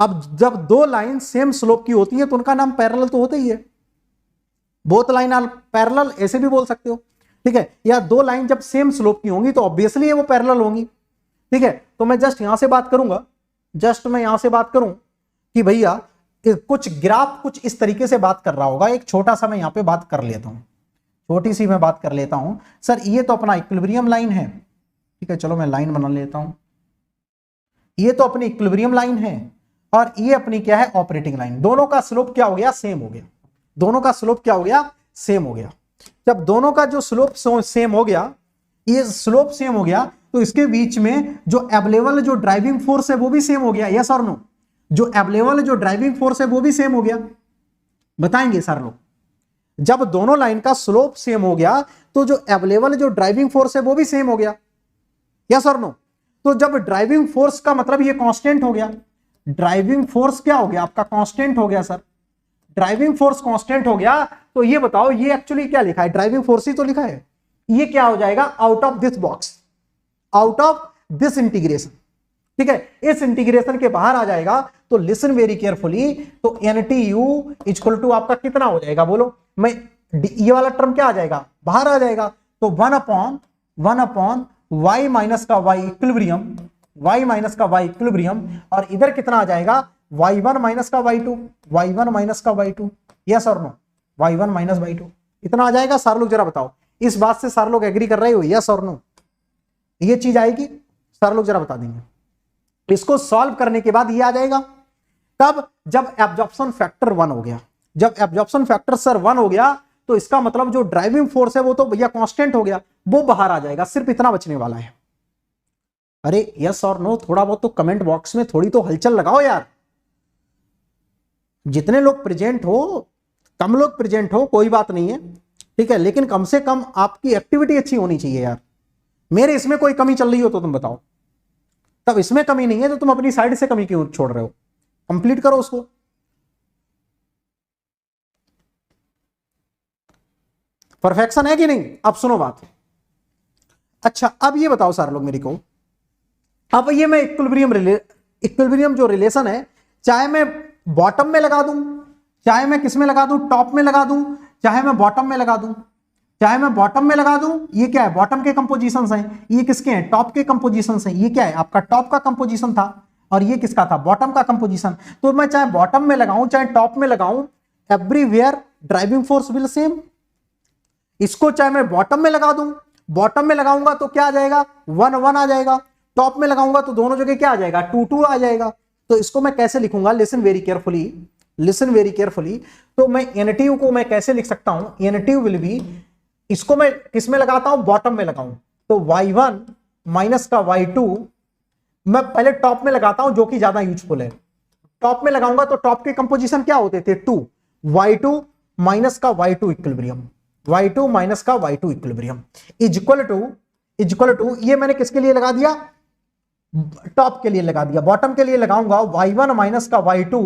अब जब दो लाइन सेम स्लोप की होती है तो उनका नाम पैरेलल तो होता ही है, बोथ लाइन आर पैरेलल, ऐसे भी बोल सकते हो। ठीक है, या दो लाइन जब सेम स्लोप की होंगी तो ऑब्वियसली वो पैरेलल होंगी। ठीक है, तो मैं जस्ट यहां से बात करूंगा, जस्ट मैं यहां से बात करूं कि भैया कुछ ग्राफ कुछ इस तरीके से बात कर रहा होगा। एक छोटा सा मैं यहां पे बात कर लेता हूं, छोटी सी मैं बात कर लेता हूं। सर ये तो अपना इक्विलिब्रियम लाइन है, ठीक है, चलो मैं लाइन बना लेता हूं। ये तो अपनी इक्विलिब्रियम लाइन है और ये अपनी क्या है, ऑपरेटिंग लाइन। दोनों का स्लोप क्या हो गया, सेम हो गया। दोनों का स्लोप क्या हो गया, सेम हो गया। जब दोनों का जो स्लोप सेम हो गया, ये स्लोप सेम हो गया, तो इसके बीच में जो अवेलेबल जो ड्राइविंग फोर्स है वो भी सेम हो गया, यस और नो। जो अवेलेबल जो ड्राइविंग फोर्स है वो भी सेम हो गया। बताएंगे सर लोग, जब दोनों लाइन का स्लोप सेम हो गया तो जो अवेलेबल जो ड्राइविंग फोर्स है वो भी सेम हो गया, यस और नो। तो जब ड्राइविंग फोर्स का मतलब ये कांस्टेंट हो गया, ड्राइविंग फोर्स क्या हो गया आपका, कांस्टेंट हो गया। सर ड्राइविंग फोर्स कांस्टेंट हो गया, तो ये बताओ ये एक्चुअली क्या लिखा है, ड्राइविंग फोर्स ही तो लिखा है। ये क्या हो जाएगा, out of this box, out of this integration. ठीक है, इस इंटीग्रेशन के बाहर आ जाएगा। तो लिसन वेरी केयरफुली, तो NTU इक्वल टू आपका कितना हो जाएगा, बोलो। मैं ये वाला टर्म क्या आ जाएगा, बाहर आ जाएगा। तो 1 अपॉन y माइनस का y इक्विलिब्रियम, y माइनस का y इक्विलिब्रियम, और इधर कितना आ जाएगा, y1 माइनस का y2, y1 माइनस का y2, यस और नो, y1 माइनस y2, इतना आ जाएगा। सारे लोग जरा बताओ, इस बात से सारे लोग एग्री कर रहे हो, यस और नो, ये चीज आएगी, सारे लोग जरा बता देंगे। इसको सॉल्व करने के बाद ये आ जाएगा, तब जब एब्जॉर्प्शन फैक्टर 1 हो गया। जब एब्जॉर्प्शन फैक्टर सर 1 हो गया तो इसका मतलब जो ड्राइविंग फोर्स है वो तो भैया कांस्टेंट हो गया, वो बाहर आ जाएगा, सिर्फ इतना बचने वाला है। अरे यस और नो, थोड़ा बहुत तो कमेंट बॉक्स में थोड़ी तो हलचल लगाओ यार। जितने लोग प्रेजेंट हो, कम लोग प्रेजेंट हो, कोई बात नहीं है, ठीक है, लेकिन कम से कम आपकी एक्टिविटी अच्छी होनी चाहिए यार। मेरे इसमें कोई कमी चल रही हो तो तुम बताओ, तब इसमें कमी नहीं है तो तुम अपनी साइड से कमी क्यों छोड़ रहे हो, कंप्लीट करो उसको। परफेक्शन है कि नहीं, अब सुनो बात। अच्छा अब ये बताओ सारे लोग मेरे को, अब ये मैं इक्विलिब्रियम जो रिलेशन है, चाहे मैं बॉटम में लगा दूं, चाहे मैं किस में लगा दूं, टॉप में लगा दूं, चाहे मैं बॉटम में लगा दूं, चाहे मैं बॉटम में लगा दूं, ये क्या है, बॉटम के कंपोजिशंस हैं, ये किसके हैं, टॉप के कंपोजिशंस हैं। ये क्या है, आपका टॉप का कंपोजिशन था और ये किसका था, बॉटम का कंपोजिशन। तो मैं चाहे बॉटम में लगाऊं चाहे टॉप में लगाऊं, everywhere driving force will same. इसको चाहे मैं बॉटम में लगा दूं, बॉटम में लगाऊंगा तो क्या आ जाएगा, 1 1 आ जाएगा, टॉप में लगाऊंगा तो दोनों जगह क्या आ जाएगा, 2 2 आ जाएगा। तो इसको मैं कैसे लिखूंगा, listen very carefully, listen very carefully. तो मैं NTU को मैं कैसे लिख सकता हूं, NTU विल बी, इसको मैं किस में लगाता हूं, बॉटम में लगाऊं, तो y1 माइनस का y2 मैं पहले टॉप में लगाता हूं, जो कि ज्यादा यूजफुल है। टॉप में लगाऊंगा तो टॉप के कंपोजिशन क्या होते थे, 2, y2 माइनस का y2 इक्विलिब्रियम, y2 माइनस का y2 इक्विलिब्रियम इक्वल टू ये मैंने किसके लिए लगा दिया, टॉप के लिए लगा दिया। बॉटम के लिए लगाऊंगा y1 माइनस का y2,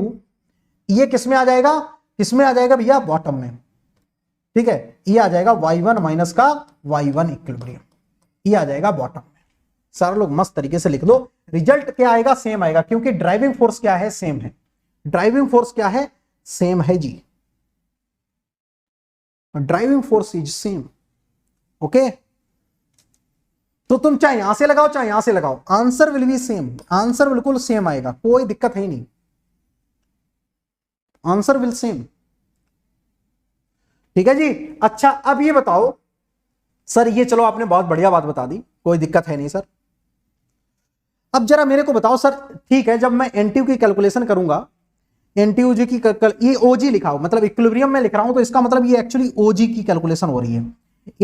ये किसमें आ जाएगा, किसमें आ जाएगा भैया, बॉटम में, ठीक है। ये आ जाएगा y1 माइनस का y1 इक्विलिब्रियम, ये आ जाएगा बॉटम में। सारे लोग मस्त तरीके से लिख दो, रिजल्ट क्या आएगा, सेम आएगा, क्योंकि ड्राइविंग फोर्स क्या है, सेम है। ड्राइविंग फोर्स क्या है, सेम है जी, driving force is same. Okay, तो तुम चाहे यहां से लगाओ चाहे यहां से लगाओ, answer will be same, answer बिल्कुल सेम आएगा, कोई दिक्कत है ही नहीं, आंसर विल सेम। ठीक है जी। अच्छा अब ये बताओ सर, ये चलो आपने बहुत बढ़िया बात बता दी, कोई दिक्कत है नहीं सर। अब जरा मेरे को बताओ सर, ठीक है, जब मैं NTU की कैलकुलेशन करूंगा, NTU की ये OG लिखा हो, मतलब इक्विलिब्रियम में लिख रहा हूं, तो इसका मतलब ये एक्चुअली OG की कैलकुलेशन हो रही है।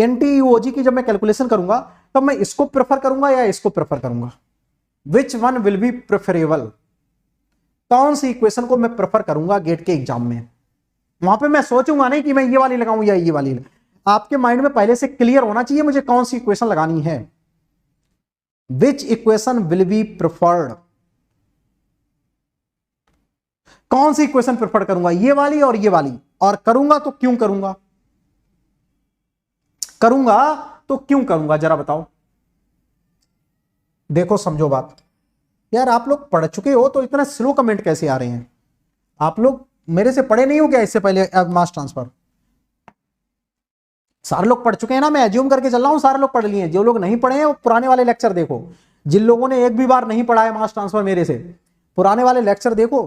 NTU OG की जब मैं कैलकुलेशन करूंगा, तब मैं इसको प्रेफर करूंगा या इसको प्रेफर करूंगा, which one will be preferable, कौन सी इक्वेशन को मैं प्रेफर करूंगा गेट के एग्जाम में। वहां पे मैं सोचूंगा नहीं कि मैं ये वाली लगाऊं या ये वाली, आपके माइंड में पहले से क्लियर होना चाहिए मुझे कौन सी इक्वेशन लगानी है। विच इक्वेशन विल बी प्रेफर्ड, कौन सी इक्वेशन प्रेफर करूंगा, ये वाली और ये वाली, और करूंगा तो क्यों करूंगा, करूंगा तो क्यों करूंगा, जरा बताओ। देखो समझो बात, यार आप लोग पढ़ चुके हो तो इतना स्लो कमेंट कैसे आ रहे हैं, आप लोग मेरे से पढ़े नहीं हो क्या इससे पहले मास ट्रांसफर, सारे लोग पढ़ चुके हैं ना, मैं एज्यूम करके चल रहा हूं सारे लोग पढ़ लिए हैं। जो लोग नहीं पढ़े हैं वो पुराने वाले लेक्चर देखो, जिन लोगों ने एक भी बार नहीं पढ़ा है मास ट्रांसफर मेरे से, पुराने वाले लेक्चर देखो,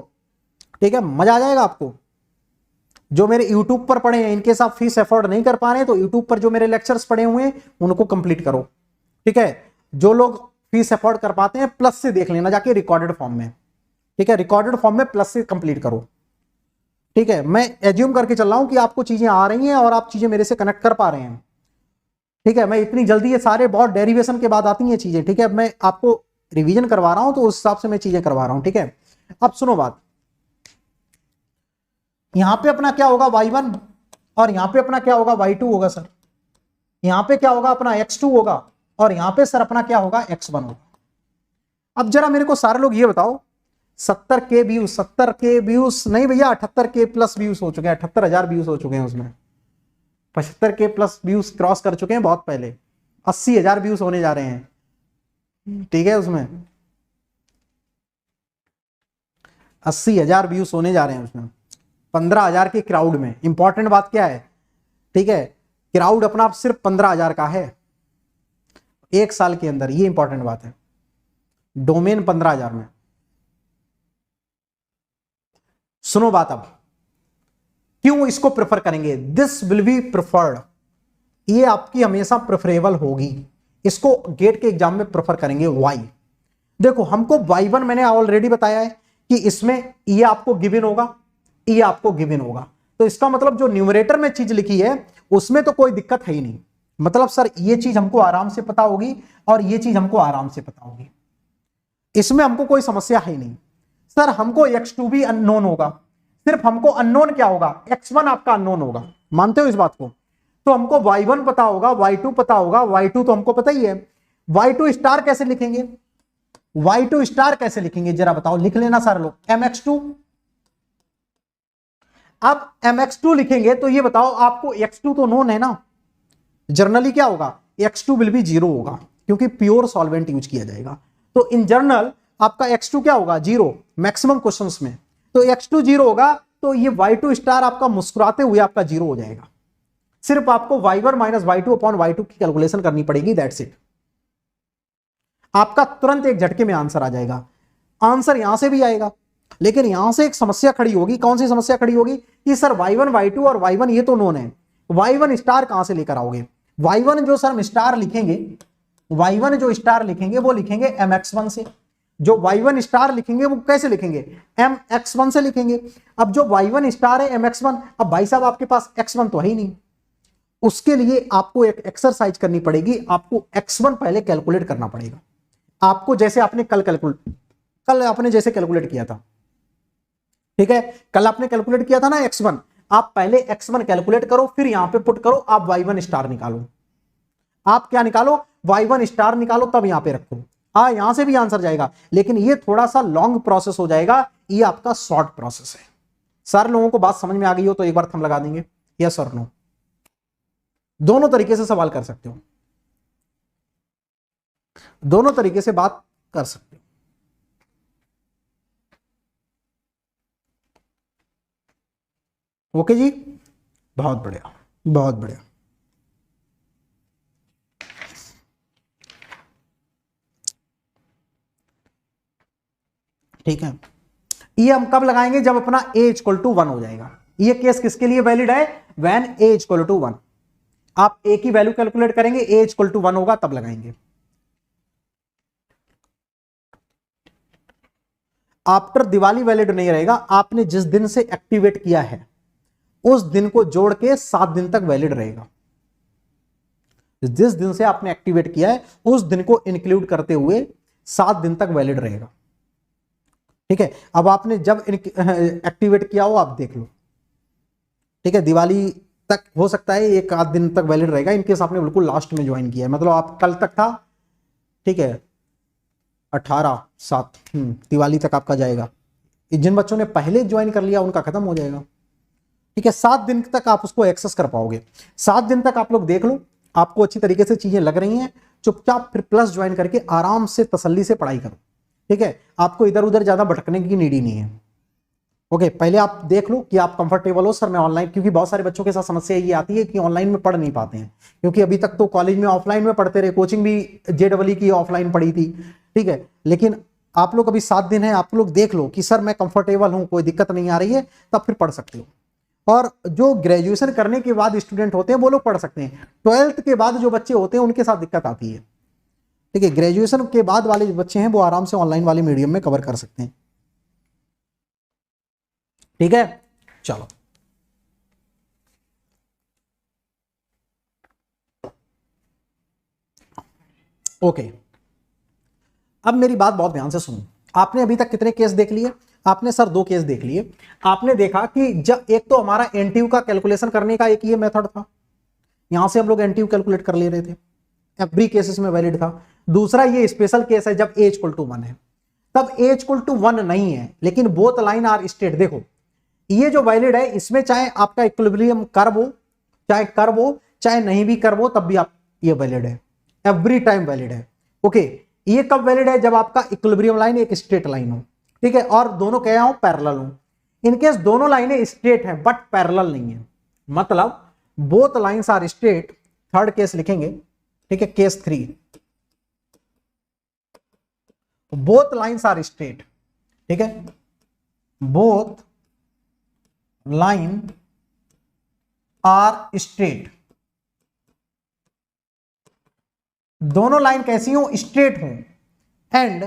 ठीक है, मजा आ जाएगा आपको। जो मेरे यूट्यूब पर पढ़े हैं, इनके साथ फीस अफोर्ड नहीं कर पा रहे हैं, तो यूट्यूब पर जो मेरे लेक्चर्स पढ़े हुए हैं उनको कंप्लीट करो, ठीक है। जो लोग फीस अफोर्ड कर पाते हैं प्लस से देख लेना जाके रिकॉर्डेड फॉर्म में, ठीक है, रिकॉर्डेड फॉर्म में प्लस से कंप्लीट करो, ठीक है। मैं एज्यूम करके चल रहा हूं कि आपको चीजें आ रही हैं और आप चीजें मेरे से कनेक्ट कर पा रहे हैं, ठीक है। मैं इतनी जल्दी, ये सारे बहुत डेरिवेशन के बाद आती हैं चीजें, ठीक है। मैं आपको रिवीजन करवा रहा हूं तो उस हिसाब से मैं चीजें करवा रहा हूं, ठीक है। अब सुनो बात, यहां पे अपना क्या होगा y1 और यहां पे अपना क्या होगा y2 होगा सर, यहां पे क्या होगा अपना x2 होगा और यहां पे सर अपना क्या होगा x1 होगा। अब जरा मेरे को सारे लोग ये बताओ, 70 के व्यूज, 70 के व्यूज नहीं भैया, 78 के प्लस व्यूज हो चुके हैं, 78,000 व्यूज हो चुके हैं उसमें, 75 के प्लस व्यूज क्रॉस कर चुके हैं बहुत पहले, 80,000 व्यूज होने जा रहे हैं, ठीक है, उसमें 80,000 व्यूज होने जा रहे हैं उसमें, 15,000 के क्राउड में। इंपॉर्टेंट बात क्या है, ठीक है, क्राउड अपना सिर्फ 15,000 का है एक साल के अंदर, ये इंपॉर्टेंट बात है, डोमेन 15,000 में। सुनो बात, अब क्यों इसको प्रेफर करेंगे, दिस विल बी प्रेफर्ड, ये आपकी हमेशा प्रेफरेबल होगी, इसको गेट के एग्जाम में प्रेफर करेंगे। वाई, देखो हमको y1 मैंने ऑलरेडी बताया है कि इसमें ये आपको गिवन होगा, ये आपको गिवन होगा, तो इसका मतलब जो न्यूमरेटर में चीज लिखी है उसमें तो कोई दिक्कत है ही नहीं, मतलब सर ये चीज हमको आराम से पता होगी और ये चीज हमको आराम से पता होगी, इसमें हमको कोई समस्या है ही नहीं। सर हमको x2 भी अननोन होगा, सिर्फ हमको अननोन क्या होगा, x1 आपका अननोन होगा, मानते हो इस बात को। तो हमको y1 पता होगा, y2 पता होगा, y2 तो हमको पता ही है। y2 स्टार कैसे लिखेंगे, y2 स्टार कैसे लिखेंगे जरा बताओ, लिख लेना सारे लोग, mx2। अब mx2 लिखेंगे तो ये बताओ आपको x2 तो नोन है ना, जनरली क्या होगा, x2 विल बी 0 होगा क्योंकि प्योर सॉल्वेंट यूज किया जाएगा, तो इन जनरल आपका x2 क्या होगा, 0, मैक्सिमम क्वेश्चंस में तो x2 0 होगा, तो ये y2 स्टार आपका मुस्कुराते हुए आपका 0 हो जाएगा। सिर्फ आपको y1 minus y2 upon y2 की कैलकुलेशन करनी पड़ेगी, दैट्स इट, आपका तुरंत एक झटके में आंसर आ जाएगा। आंसर यहां से भी आएगा, लेकिन यहां से एक समस्या खड़ी होगी, कौन सी समस्या खड़ी होगी कि सर y1 y2 और y1 ये तो नोन है, y1 स्टार कहां से लेकर आओगे। y1 जो सर हम स्टार लिखेंगे, y1 जो स्टार लिखेंगे वो लिखेंगे mx1 से, जो y1 स्टार लिखेंगे वो कैसे लिखेंगे, mx1 से लिखेंगे। अब जो y1 स्टार है mx1, अब भाई साहब आपके पास x1 तो है ही नहीं, उसके लिए आपको एक एक्सरसाइज करनी पड़ेगी, आपको x1 पहले कैलकुलेट करना पड़ेगा। आपको जैसे आपने कल आपने जैसे कैलकुलेट किया था, ठीक है, कल आपने कैलकुलेट किया था ना x1, आप पहले x1 कैलकुलेट करो, फिर यहां पे पुट करो, आप y1 स्टार निकालो। आप क्या निकालो, y1 स्टार निकालो, तब यहां पे रखो। यहां से भी आंसर जाएगा, लेकिन ये थोड़ा सा लॉन्ग प्रोसेस हो जाएगा, ये आपका शॉर्ट प्रोसेस है। सर लोगों को बात समझ में आ गई हो तो एक बार थंब लगा देंगे, यस और नो, दोनों तरीके से सवाल कर सकते हो, दोनों तरीके से बात कर सकते हो। ओके जी, बहुत बढ़िया, बहुत बढ़िया। ठीक है, ये हम कब लगाएंगे, जब अपना a इक्वल टू 1 हो जाएगा। ये केस किसके लिए वैलिड है, व्हेन a इक्वल टू 1। आप a की वैल्यू कैलकुलेट करेंगे, a इक्वल टू 1 होगा तब लगाएंगे। आफ्टर दिवाली वैलिड नहीं रहेगा, आपने जिस दिन से एक्टिवेट किया है उस दिन को जोड़ के 7 दिन तक वैलिड रहेगा। जिस दिन से आपने एक्टिवेट किया है उस दिन को इंक्लूड करते हुए 7 दिन तक वैलिड रहेगा। ठीक है, अब आपने जब एक्टिवेट किया हो आप देख लो, ठीक है, दिवाली तक हो सकता है, एक आध दिन तक वैलिड रहेगा, इनकेस आपने बिल्कुल लास्ट में ज्वाइन किया है, मतलब आप कल तक था, ठीक है, 18/7 दिवाली तक आपका जाएगा। जिन बच्चों ने पहले ज्वाइन कर लिया उनका खत्म हो जाएगा। ठीक है, 7 दिन तक आप उसको एक्सेस कर पाओगे। 7 दिन तक आप लोग देख लो, आपको अच्छी तरीके से चीजें लग रही हैं, चुपचाप फिर प्लस ज्वाइन करके आराम से तसल्ली से पढ़ाई करो। ठीक है, आपको इधर उधर ज्यादा भटकने की नीड ही नहीं है। ओके, पहले आप देख लो कि आप कंफर्टेबल हो। सर मैं ऑनलाइन, क्योंकि बहुत सारे बच्चों के साथ समस्या ये आती है कि ऑनलाइन में पढ़ नहीं पाते हैं, क्योंकि अभी तक तो कॉलेज में ऑफलाइन में पढ़ते रहे, कोचिंग भी JEE की ऑफलाइन पढ़ी थी। ठीक है, लेकिन आप लोग अभी 7 दिन है, आप लोग देख लो कि सर मैं कंफर्टेबल हूं, कोई दिक्कत नहीं आ रही है, तब फिर पढ़ सकते हो। और जो ग्रेजुएशन करने के बाद स्टूडेंट होते हैं वो लोग पढ़ सकते हैं। 12th के बाद जो बच्चे होते हैं उनके साथ दिक्कत आती है। ठीक है, ग्रेजुएशन के बाद वाले जो बच्चे हैं वो आराम से ऑनलाइन वाले मीडियम में कवर कर सकते हैं। ठीक है, चलो ओके, अब मेरी बात बहुत ध्यान से सुनो। आपने अभी तक कितने केस देख लिए, आपने सर 2 केस देख लिए। आपने देखा कि जब एक तो हमारा एनटीयू का कैलकुलेशन करने का एक ये मेथड था, यहां से हम लोग एनटीयू कैलकुलेट कर ले रहे थे, एवरी केसेस में वैलिड था। दूसरा ये स्पेशल केस है जब a इक्वल टू 1 है, तब a इक्वल टू 1 नहीं है लेकिन बोथ लाइन आर स्ट्रेट। देखो ये जो वैलिड है, इसमें चाहे आपका इक्विलिब्रियम कर्व हो, चाहे नहीं भी कर्व हो, तब भी आप ये वैलिड है, एवरी टाइम वैलिड है। ओके, ये कब वैलिड है, जब आपका इक्विलिब्रियम लाइन एक स्ट्रेट लाइन हो, ठीक है, और दोनों क्या हो, पैरेलल हो। इनकेस दोनों लाइनें स्ट्रेट हैं बट पैरेलल नहीं है, मतलब both lines are straight, third case लिखेंगे। ठीक है, case 3, both lines are straight. ठीक है, बोथ लाइन आर स्ट्रेट, दोनों लाइन कैसी हो, स्ट्रेट हो, एंड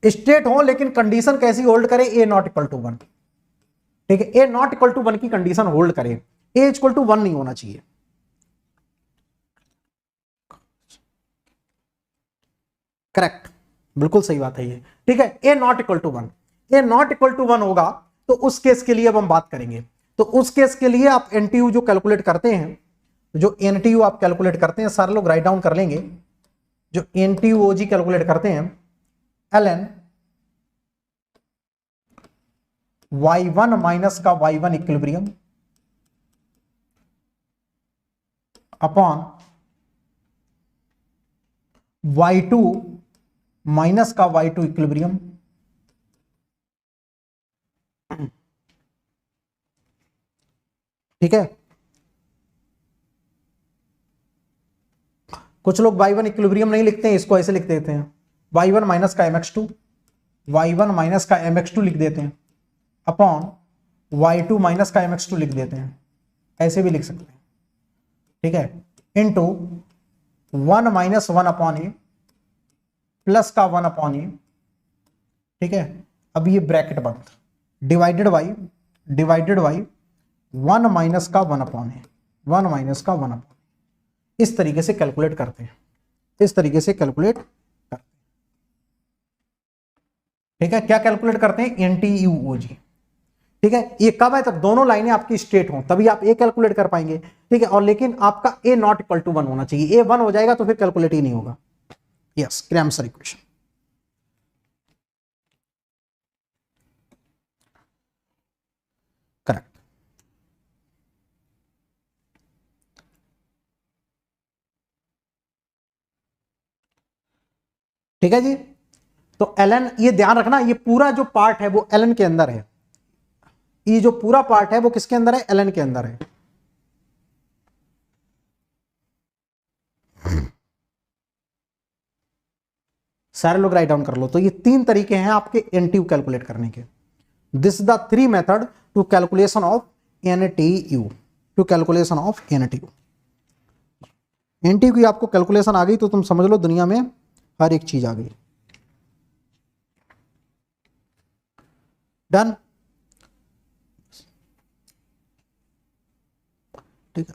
स्ट्रेट हो, लेकिन कंडीशन कैसी होल्ड करे, a नॉट इक्वल टू 1। ठीक है, a नॉट इक्वल टू 1 की कंडीशन होल्ड करे, a इक्वल टू 1 नहीं होना चाहिए। करेक्ट, बिल्कुल सही बात है ये। ठीक है, a not equal to 1, a not equal to 1 होगा तो उस केस के लिए अब हम बात करेंगे। तो उस केस के लिए आप एनटीयू जो कैलकुलेट करते हैं, जो एनटीयू आप कैलकुलेट करते हैं, सारे लोग राइट डाउन कर लेंगे। जो एनटीयू ओजी कैलकुलेट करते हैं, ln y1 माइनस का y1 equilibrium upon y2 minus का y2 इक्विलिब्रियम ठीक है, कुछ लोग y1 इक्विलिब्रियम नहीं लिखते हैं, इसको ऐसे लिख देते हैं, y1 माइनस का mx2, y1 माइनस का mx2 लिख देते हैं, अपॉन y2 माइनस का mx2 लिख देते हैं, ऐसे भी लिख सकते हैं। ठीक है, इनटू 1 माइनस 1 अपॉन ए प्लस का 1/a, ठीक है। अब ये ब्रैकेट बंद, डिवाइडेड बाई 1 माइनस का 1/a, 1 माइनस का 1/a, इस तरीके से कैलकुलेट करते हैं, इस तरीके से कैलकुलेट करते हैं, ठीक है। क्या कैलकुलेट करते हैं? NTUOG, ठीक है। ये कब है? तब दोनों लाइनें आपकी स्ट्रेट हों, तभी आप ए कैलकुलेट कर पाएंगे, ठीक है। और लेकिन आपका ए नॉट इक्वल टू 1 होना चाहिए, ए 1 हो जाएगा तो फिर कैलकुलेट ही नहीं होगा। Yes, Cramer equation. करेक्ट, ठीक है जी। तो ln, ये ध्यान रखना, ये पूरा जो पार्ट है वो ln के अंदर है, ये जो पूरा पार्ट है वो किसके अंदर है? ln के अंदर है। सारे लोग राइट डाउन कर लो। तो ये 3 तरीके हैं आपके NTU कैलकुलेट करने के। This is the 3 method to calculation of NTU, to calculation of NTU। NTU की आपको कैलकुलेशन आ गई तो तुम समझ लो दुनिया में हर एक चीज आ गई। डन, ठीक है।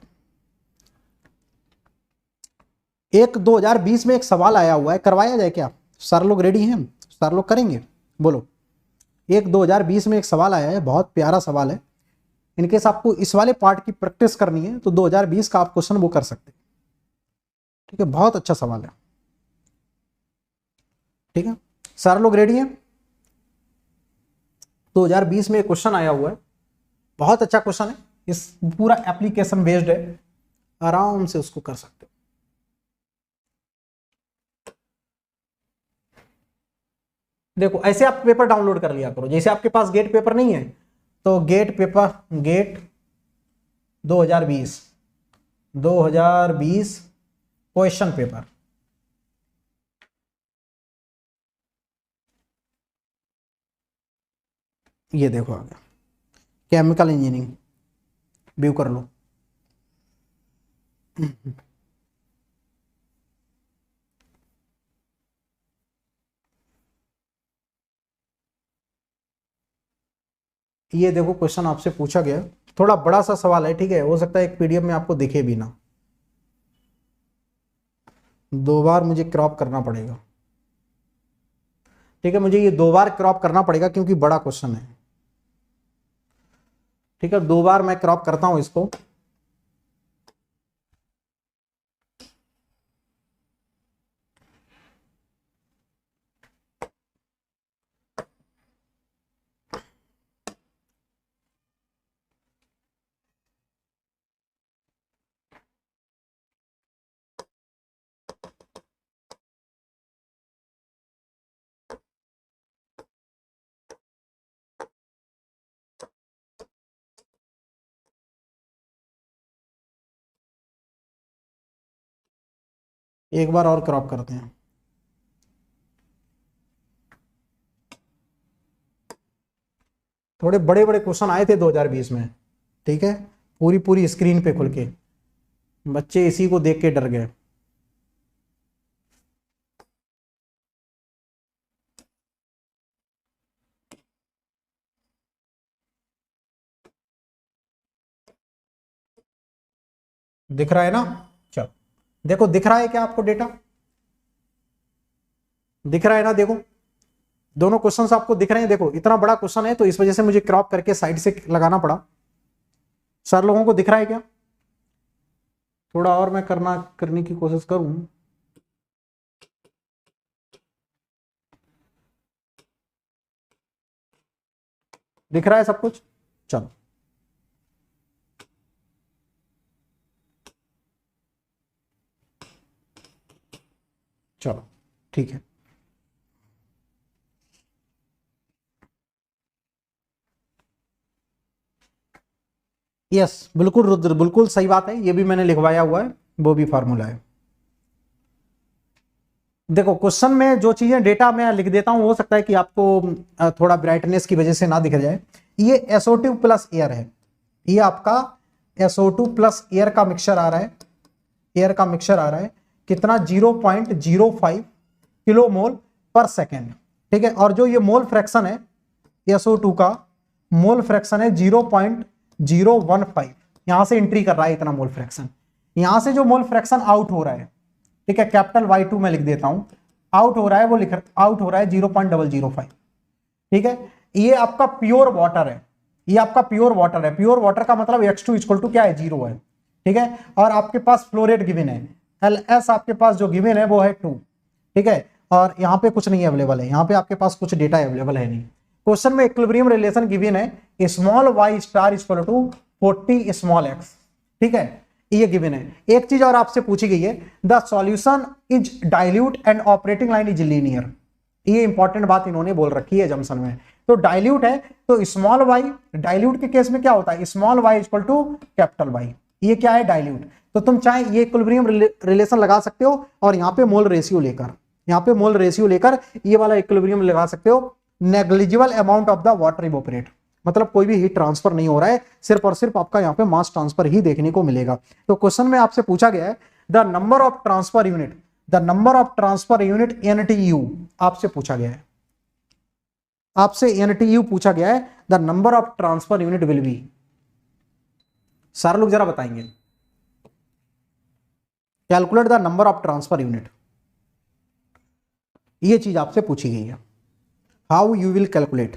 एक 2020 में एक सवाल आया हुआ है, करवाया जाए क्या? सारे लोग रेडी हैं? सारे लोग करेंगे? बोलो। एक 2020 में एक सवाल आया है, बहुत प्यारा सवाल है। इनकेस आपको इस वाले पार्ट की प्रैक्टिस करनी है तो 2020 का आप क्वेश्चन वो कर सकते हैं, ठीक है। बहुत अच्छा सवाल है, ठीक है। सारे लोग रेडी हैं? 2020 में एक क्वेश्चन आया हुआ है, बहुत अच्छा क्वेश्चन है, इस पूरा एप्लीकेशन बेस्ड है, आराम से उसको कर सकते हो। देखो, ऐसे आप पेपर डाउनलोड कर लिया करो, जैसे आपके पास गेट पेपर नहीं है तो GATE paper, GATE 2020 question paper, ये देखो आ गया, केमिकल इंजीनियरिंग, व्यू कर लो। ये देखो क्वेश्चन आपसे पूछा गया, थोड़ा बड़ा सा सवाल है, ठीक है। हो सकता है एक PDF में आपको दिखे भी ना, 2 बार मुझे क्रॉप करना पड़ेगा, ठीक है। मुझे ये 2 बार क्रॉप करना पड़ेगा क्योंकि बड़ा क्वेश्चन है, ठीक है। 2 बार मैं क्रॉप करता हूं इसको। एक बार और क्रॉप करते हैं। थोड़े बड़े बड़े क्वेश्चन आए थे 2020 में, ठीक है। पूरी पूरी स्क्रीन पे खुल के, बच्चे इसी को देख के डर गए। दिख रहा है ना? चलो देखो, दिख रहा है क्या आपको डेटा? दिख रहा है ना? देखो, दोनों क्वेश्चंस आपको दिख रहे हैं। देखो, इतना बड़ा क्वेश्चन है तो इस वजह से मुझे क्रॉप करके साइड से लगाना पड़ा। सर लोगों को दिख रहा है क्या? थोड़ा और मैं करने की कोशिश करूं। दिख रहा है सब कुछ? चलो, चलो ठीक है। यस, बिल्कुल रुद्र, बिल्कुल सही बात है, ये भी मैंने लिखवाया हुआ है, वो भी फार्मूला है। देखो, क्वेश्चन में जो चीजें डेटा मैं लिख देता हूं, हो सकता है कि आपको थोड़ा ब्राइटनेस की वजह से ना दिख जाए। ये SO2 प्लस एयर है, ये आपका SO2 प्लस एयर का मिक्सचर आ रहा है, एयर का मिक्सचर आ रहा है। कितना? 0.05 किलो मोल पर सेकेंड, ठीक है। और जो ये मोल फ्रैक्शन है SO2 का मोल फ्रैक्शन है 0.015, यहां से एंट्री कर रहा है इतना मोल फ्रैक्शन। यहां से जो मोल फ्रैक्शन आउट हो रहा है, ठीक है, कैपिटल Y2 में लिख देता हूं, आउट हो रहा है, वो लिख आउट हो रहा है 0.005, ठीक है। ये आपका प्योर वाटर है, ये आपका प्योर वाटर है। प्योर वाटर का मतलब X2 इक्वल टू क्या है, 0 है, ठीक है। और आपके पास फ्लो रेट गिवन है, LS आपके पास जो गिवन है वो है 2, ठीक है। और यहाँ पे कुछ नहीं अवेलेबल है, यहाँ पे आपके पास कुछ डेटा अवेलेबल है नहीं। क्वेश्चन में इक्विलिब्रियम रिलेशन गिवन है small y star equal to 40 small x, ठीक है, ये गिवन है। एक चीज और आपसे पूछी गई है, the solution is dilute and operating line is linear. ये इंपॉर्टेंट बात इन्होंने बोल रखी है जंक्शन में। तो डाइल्यूट है तो स्मॉल y, डाइल्यूट के केस में क्या होता है, small y equal to capital Y, ये क्या है, डाइल्यूट। तो तुम चाहे ये इक्विलिब्रियम रिलेशन लगा सकते हो और यहाँ पे मोल रेशियो लेकर, यहाँ पे मोल रेशियो लेकर ये वाला इक्विलिब्रियम लगा सकते हो। Negligible amount of the water evaporate, मतलब कोई भी हीट ट्रांसफर नहीं हो रहा है, सिर्फ और सिर्फ आपका यहाँ पे मास ट्रांसफर ही देखने को मिलेगा। तो क्वेश्चन में आपसे पूछा गया है the number of transfer unit, the number of transfer unit NTU आपसे पूछा गया है, आपसे NTU पूछा गया है, the number of transfer unit will be. सारे लोग जरा बताएंगे, calculate the number of transfer unit, ये चीज आपसे पूछी गई है, हाउ यू विल कैलकुलेट।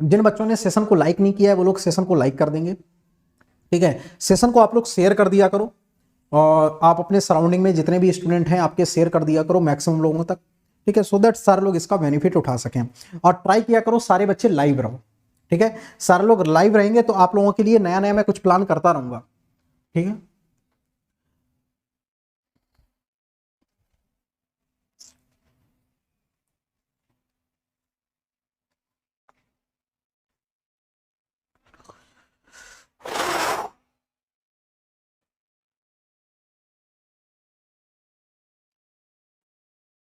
जिन बच्चों ने सेशन को लाइक नहीं किया है वो लोग सेशन को लाइक कर देंगे, ठीक है। सेशन को आप लोग शेयर कर दिया करो और आप अपने सराउंडिंग में जितने भी स्टूडेंट हैं आपके शेयर कर दिया करो मैक्सिमम लोगों तक, ठीक है, सो दैट सारे लोग इसका बेनिफिट उठा सकें। और ट्राई किया करो सारे बच्चे लाइव रहो, ठीक है। सारे लोग लाइव रहेंगे तो आप लोगों के लिए नया नया मैं कुछ प्लान करता रहूंगा, ठीक है।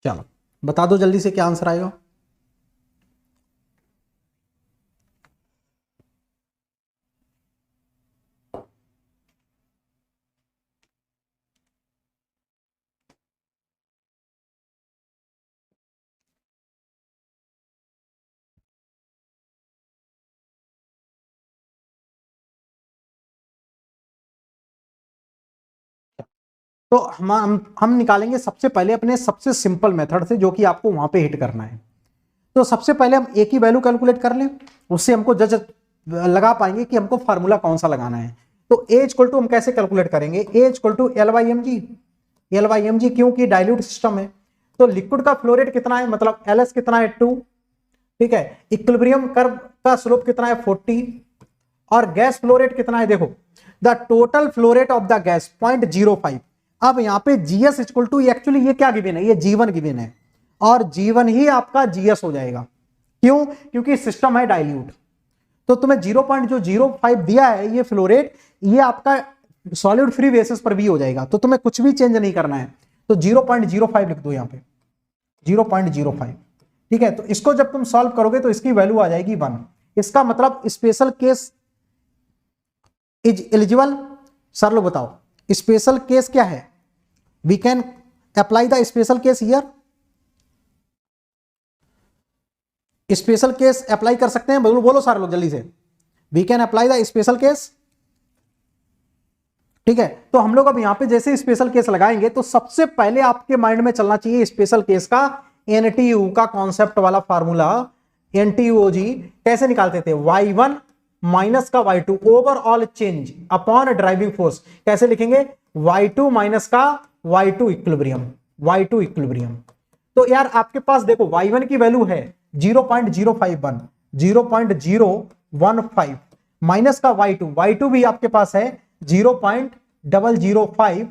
चलो बता दो जल्दी से क्या आंसर आएगा। तो हम निकालेंगे सबसे पहले अपने सबसे सिंपल मेथड से जो कि आपको वहां पे हिट करना है। तो सबसे पहले हम ए की वैल्यू कैलकुलेट कर लें, उससे हमको जज लगा पाएंगे कि हमको फार्मूला कौन सा लगाना है। तो ए इक्वल टू हम कैसे कैलकुलेट करेंगे, ए इक्वल टू L/mg, L/mg क्योंकि डाइल्यूट सिस्टम है। तो लिक्विड का फ्लो रेट कितना है, मतलब LS कितना है 2, ठीक है। इक्विलिब्रियम कर्व का स्लोप कितना है 40 और गैस फ्लो रेट कितना है, देखो the total flow rate of the gas 0.05। अब यहाँ पे GS इक्वल टू, एक्चुअली ये क्या गिवन है, ये G1 गिवन है और G1 ही आपका GS हो जाएगा। क्यों, क्योंकि सिस्टम है डाइल्यूट। तो तुम्हें 0.005 दिया है ये फ्लो रेट, ये आपका सॉलिड फ्री बेसिस पर भी हो जाएगा, तो तुम्हें कुछ भी चेंज नहीं करना है। तो 0.05 लिख दो यहाँ पे, 0.05, ठीक है। तो इसको जब तुम सॉल्व करोगे तो इसकी वैल्यू आ जाएगी 1। इसका मतलब special case is eligible. Sir लोग बताओ स्पेशल केस क्या है, we can apply the special case here, special case apply कर सकते हैं, बोलो बोलो सारे लोग जल्दी से, we can apply the special case, ठीक है। तो हम लोग अब यहां पे जैसे स्पेशल केस लगाएंगे तो सबसे पहले आपके माइंड में चलना चाहिए स्पेशल केस का NTU का कॉन्सेप्ट वाला फार्मूला। NTUOG कैसे निकालते थे, y1 माइनस का y2 overall change upon driving force, कैसे लिखेंगे, y2 माइनस का y2 इक्विलिब्रियम, y2 इक्विलिब्रियम। तो यार आपके पास देखो y1 की वैल्यू है 0.051, 0.015 माइनस का y2 भी आपके पास है 0.005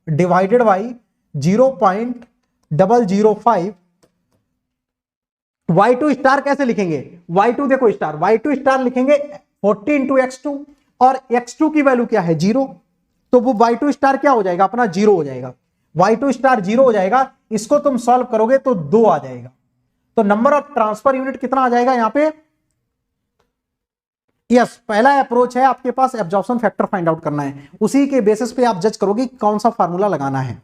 डिवाइडेड बाई 0.005। y2 स्टार कैसे लिखेंगे, y2 देखो स्टार, y2 स्टार लिखेंगे 40 इंटू x2 और x2 की वैल्यू क्या है 0, तो वो y2 स्टार क्या हो जाएगा अपना 0 हो जाएगा, y2 स्टार 0 हो जाएगा। इसको तुम सॉल्व करोगे तो 2 आ जाएगा। तो नंबर ऑफ ट्रांसफर यूनिट कितना आ जाएगा यहां पे, यस, पहला अप्रोच है आपके पास एब्जॉर्प्शन फैक्टर फाइंड आउट करना है, उसी के बेसिस पे आप जज करोगे कि कौन सा फार्मूला लगाना है।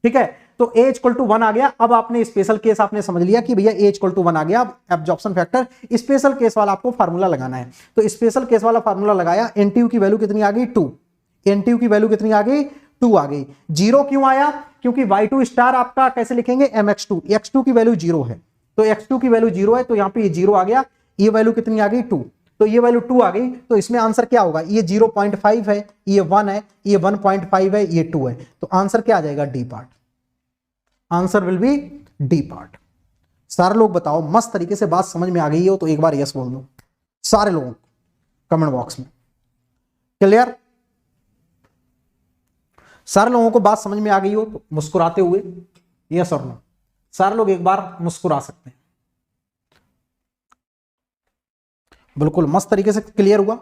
ठीक है, तो a इक्वल टू 1 आ गया। अब आपने स्पेशल केस आपने समझ लिया कि भैया a इक्वल टू 1 आ गया। अब एब्जॉर्प्शन फैक्टर स्पेशल केस वाला आपको फार्मूला लगाना है, तो स्पेशल केस वाला फार्मूला लगाया। एनटीयू की वैल्यू कितनी आ गई 2, एनटीयू की वैल्यू कितनी आ गई 2 आ गई। जीरो क्यों आया? क्योंकि y2 स्टार आपका कैसे लिखेंगे mx2, x2 की वैल्यू 0 है, तो x2 की वैल्यू 0 है, तो यहां पे ये 0 आ गया। ये वैल्यू कितनी आ गई 2, तो ये वैल्यू 2 आ गई। तो इसमें आंसर क्या होगा? ये 0.5 है, ये 1 है, ये 1.5 है, ये 2 है, तो आंसर क्या आ जाएगा? D part. Answer will be D part. सारे लोग बताओ, मस्त तरीके से बात समझ में आ गई हो तो एक बार यस बोल दो सारे लोगों कमेंट बॉक्स में। क्लियर? सारे लोगों को बात समझ में आ गई हो तो मुस्कुराते हुए यस और नो। सारे लोग एक बार मुस्कुरा सकते हैं। बिल्कुल मस्त तरीके से क्लियर हुआ,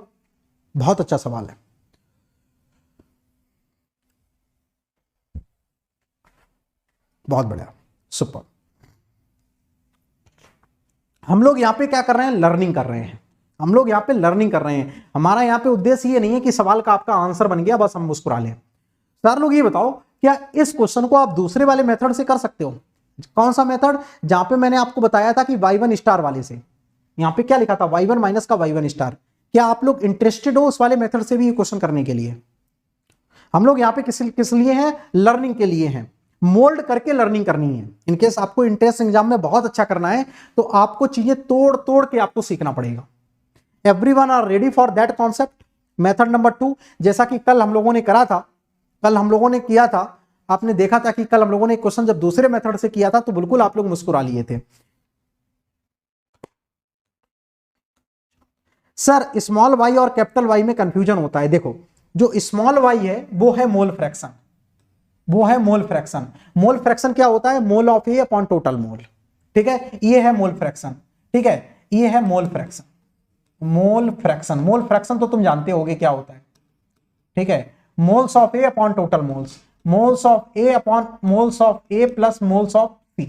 बहुत अच्छा सवाल है। बहुत बढ़िया, सुपर। हम लोग यहाँ पे क्या कर रहे हैं? लर्निंग कर रहे हैं। हम लोग यहाँ पे लर्निंग कर रहे हैं। हमारा यहाँ पे उद्देश्य ये नहीं है कि सवाल का आपका आंसर बन गया बस हम मुस्कुरा लें। सारे लोग ये बताओ, क्या इस क्वेश्चन को आप दूसरे वाले मेथड से कर सकते हो? कौन सा मेथड? जहां पे मैंने आपको बताया था कि y1 स्टार वाले से। यहां पे क्या लिखा था? y1 माइनस का y1 स्टार। क्या आप लोग इंटरेस्टेड हो उस वाले मेथड से भी क्वेश्चन करने के लिए? हम लोग यहाँ पे किस लिए हैं? लर्निंग के लिए हैं। मोल्ड करके लर्निंग करनी है। इनकेस आपको इंट्रेंस एग्जाम में बहुत अच्छा करना है तो आपको चीजें तोड़ तोड़ के आपको सीखना पड़ेगा। Everyone are ready for that concept? Method number 2, जैसा कि कल हम लोगों ने करा था, कल हम लोगों ने किया था, आपने देखा था कि कल हम लोगों ने क्वेश्चन जब दूसरे मेथड से किया था तो बिल्कुल आप लोग मुस्कुरा लिए थे। सर स्मॉल वाई और कैपिटल वाई में कंफ्यूजन होता है। देखो, जो स्मॉल वाई है वो है मोल फ्रैक्शन, वो है मोल फ्रैक्शन। मोल फ्रैक्शन क्या होता है? Mole of A upon total mole. ठीक है, ये है मोल फ्रैक्शन। ठीक है, ये है mole fraction. Mole fraction, mole fraction तो तुम जानते होगे क्या होता है। ठीक है, moles of A upon total moles, moles of A upon moles of A plus moles of C.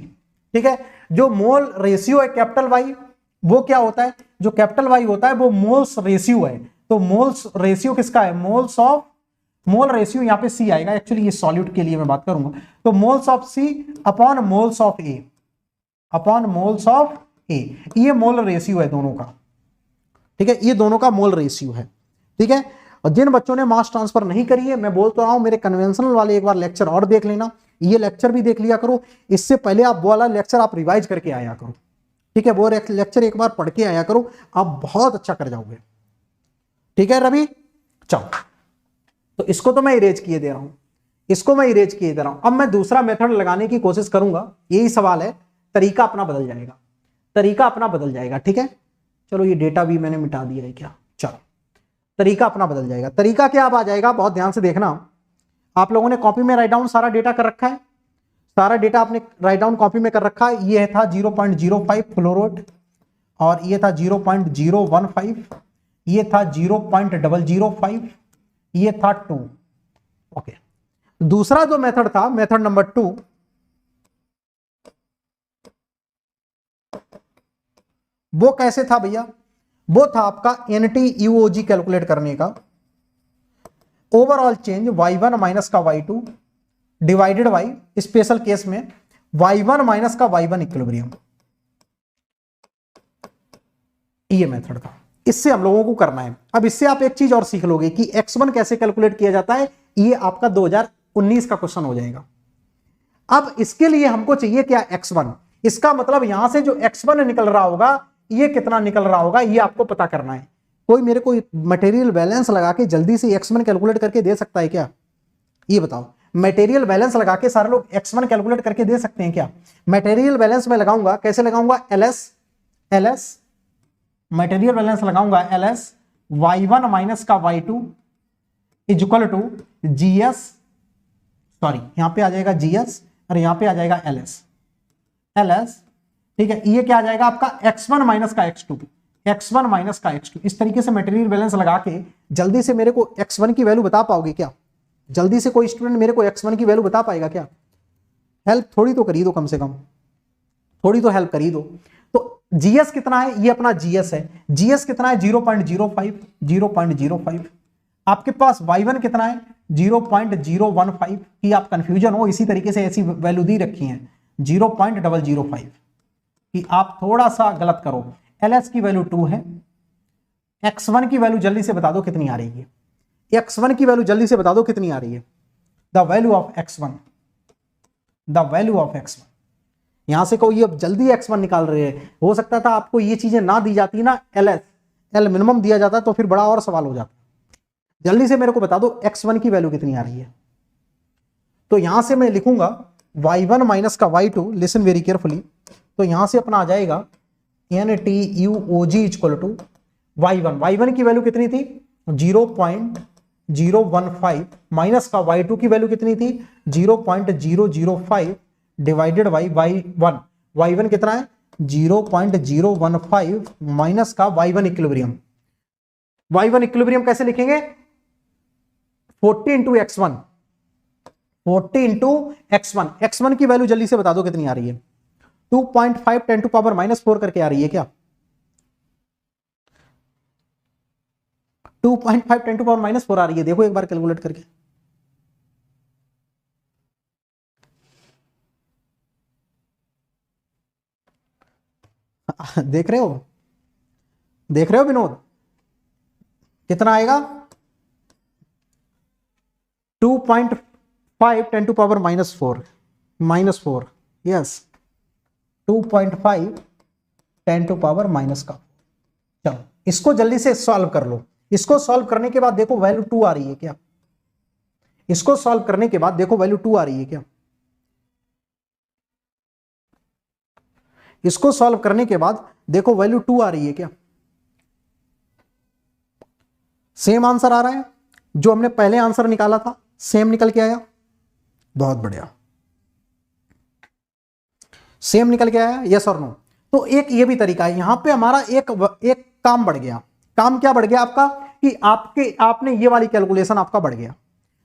ठीक है, जो मोल रेशियो है कैपिटल वाई वो क्या होता है? जो कैपिटल वाई होता है वो मोल्स रेशियो है। तो मोल्स रेशियो किसका है? मोल्स ऑफ, मोल रेशियो यहां पे सी आएगा। एक्चुअली ये सॉल्यूट के लिए मैं बात करूंगा, तो moles of C upon moles of A, upon moles of A, ये मोल रेशियो है दोनों का। ठीक है, ये दोनों का मोल रेशियो है। ठीक है, और जिन बच्चों ने मास ट्रांसफर नहीं करी है, मैं बोल तो रहा हूं मेरे कन्वेंशनल वाले एक बार लेक्चर और देख लेना, ये लेक्चर भी देख लिया करो। इससे पहले आप वो वाला लेक्चर आप रिवाइज करके आया करो। ठीक है, वो लेक्चर एक बार पढ़ के आया करो, आप बहुत अच्छा कर जाओगे। ठीक है रवि, चलो, तो इसको तो मैं इरेज किए दे रहा हूं, इसको मैं इरेज किए दे रहा हूं। अब मैं दूसरा मेथड लगाने की कोशिश करूंगा। यही सवाल है, तरीका अपना बदल जाएगा, तरीका अपना बदल जाएगा। ठीक है, चलो ये डेटा भी मैंने मिटा दिया है क्या? चलो, तरीका अपना बदल जाएगा। तरीका क्या अब आ जाएगा? बहुत ध्यान से देखना। आप लोगों ने कॉपी में राइट डाउन सारा डेटा कर रखा है, सारा डेटा आपने राइट डाउन कॉपी में कर रखा है। ये था 0.05 फ्लोरोड, और ये था 0.015, ये था 0.005, ये था 2। ओके, दूसरा जो मेथड था, मेथड नंबर 2, वो कैसे था भैया? वो था आपका NTUOG कैलकुलेट करने का। ओवरऑल चेंज y1 माइनस का y2 divided by, special case में y1 माइनस का y1 इक्विलिब्रियम। ये मेथड था, इससे हम लोगों को करना है। अब इससे आप एक चीज और सीख लोगे कि x1 कैसे कैलकुलेट किया जाता है। ये आपका 2019 का क्वेश्चन हो जाएगा। अब इसके लिए हमको चाहिए क्या? x1। इसका मतलब यहां से जो x1 निकल रहा होगा, ये कितना निकल रहा होगा, ये आपको पता करना है। कोई मेरे को मटेरियल बैलेंस लगा के जल्दी से x1 कैलकुलेट करके दे सकता है क्या? ये बताओ, मटेरियल बैलेंस लगा के सारे लोग x1 कैलकुलेट करके दे सकते हैं क्या? मटेरियल बैलेंस में लगाऊंगा, कैसे लगाऊंगा? LS मटेरियल बैलेंस लगाऊंगा LS y1 माइनस का y2 is equal to GS, sorry यहां पे आ जाएगा GS और यहां पे आ जाएगा LS। ठीक है, ये क्या आ जाएगा आपका? x1 माइनस का x2, x1 माइनस का x2। इस तरीके से मटेरियल बैलेंस लगा के जल्दी से मेरे को x1 की वैल्यू बता पाओगे क्या? जल्दी से कोई स्टूडेंट मेरे को x1 की वैल्यू बता पाएगा क्या? हेल्प थोड़ी तो करी दो, कम से कम थोड़ी तो हेल्प करी दो। तो जीएस कितना है, ये अपना जीएस है, जीएस कितना है 0.05, 0.05। आपके पास y1 कितना है 0.015 की आप कंफ्यूजन हो, इसी तरीके से ऐसी वैल्यू दी रखी है 0.005 कि आप थोड़ा सा गलत करो। एलएस की वैल्यू 2 है। x1 की वैल्यू जल्दी से बता दो कितनी आ रही है, x1 की वैल्यू जल्दी से बता दो कितनी आ रही है। The value of x1, the value of x1, यहां से कोई अब जल्दी x1 निकाल रहे हैं। हो सकता था आपको ये चीजें ना दी जाती ना, एल मिनिमम दिया जाता तो फिर बड़ा और सवाल हो जाता। जल्दी से मेरे को बता दो x1 की वैल्यू कितनी आ रही है। तो यहां से मैं लिखूंगा y1 माइनस का y2, लिसन वेरी केयरफुली। तो यहां से अपना आ जाएगा NTUOG इक्वल टू y1 की वैल्यू कितनी थी 0.015 माइनस का y2 की वैल्यू कितनी थी 0.005 डिवाइडेड बाई y1 कितना है 0.015 माइनस का y1 इक्विलिब्रियम कैसे लिखेंगे 40 इंटू x1, 40 इंटू x1 की वैल्यू जल्दी से बता दो कितनी आ रही है 2.5 10 टू पावर -4 करके आ रही है क्या 2.5 10 टू पावर -4 आ रही है। देखो एक बार कैलकुलेट करके, देख रहे हो विनोद कितना आएगा 2.5 10 to power -4 yes 2.5 10 to power minus का। चलो इसको जल्दी से सॉल्व कर लो। इसको सॉल्व करने के बाद देखो वैल्यू 2 आ रही है क्या, इसको सॉल्व करने के बाद देखो वैल्यू 2 आ रही है क्या, इसको सॉल्व करने के बाद देखो वैल्यू 2 आ रही है क्या, सेम आंसर आ रहा है जो हमने पहले आंसर निकाला था, सेम निकल के आया। बहुत बढ़िया, सेम निकल के आया, यस और नो। तो एक ये भी तरीका है, यहां पे हमारा एक काम बढ़ गया। काम क्या बढ़ गया आपका कि आपने ये वाली कैलकुलेशन आपका बढ़ गया।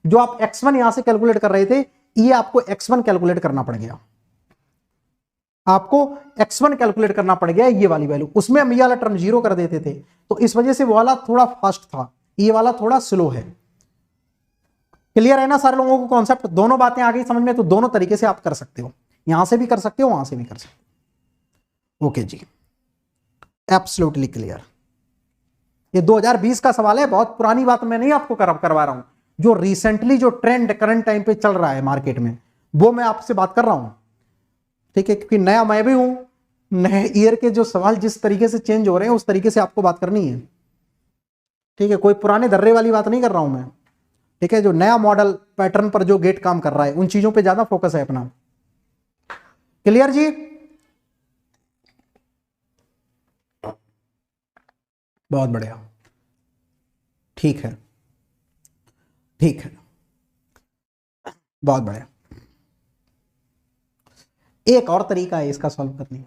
जो आप x1 यहां से कैलकुलेट कर रहे थे, ये आपको x1 कैलकुलेट करना पड़ गया, आपको x1 कैलकुलेट करना पड़ गया ये वाली वैल्यू। उसमें हम ये वाला टर्म 0 कर देते थे, तो इस वजह से वो वाला थोड़ा फास्ट था, ये वाला थोड़ा स्लो है। क्लियर है ना सारे लोगों को कॉन्सेप्ट, दोनों बातें आ गई समझ में। तो दोनों तरीके से आप कर सकते हो, यहां से भी कर सकते हो, वहां से भी कर सकते हो। ओके जी, एब्सोल्युटली क्लियर। ये 2020 का सवाल है, बहुत पुरानी बात मैं नहीं आपको करवा रहा हूं। जो रिसेंटली जो ट्रेंड करंट टाइम पे चल रहा है मार्केट में, वो मैं आपसे बात कर रहा हूं, ठीक है। क्योंकि नया मैं भी हूं, नए ईयर के जो सवाल जिस तरीके से चेंज हो रहे हैं उस तरीके से आपको बात करनी है, ठीक है। कोई पुराने दर्रे वाली बात नहीं कर रहा हूं मैं, ठीक है। जो नया मॉडल पैटर्न पर जो गेट काम कर रहा है उन चीजों पे ज्यादा फोकस है अपना। क्लियर जी, बहुत बढ़िया, ठीक है, ठीक है, बहुत बढ़िया। एक और तरीका है इसका सॉल्व करने का,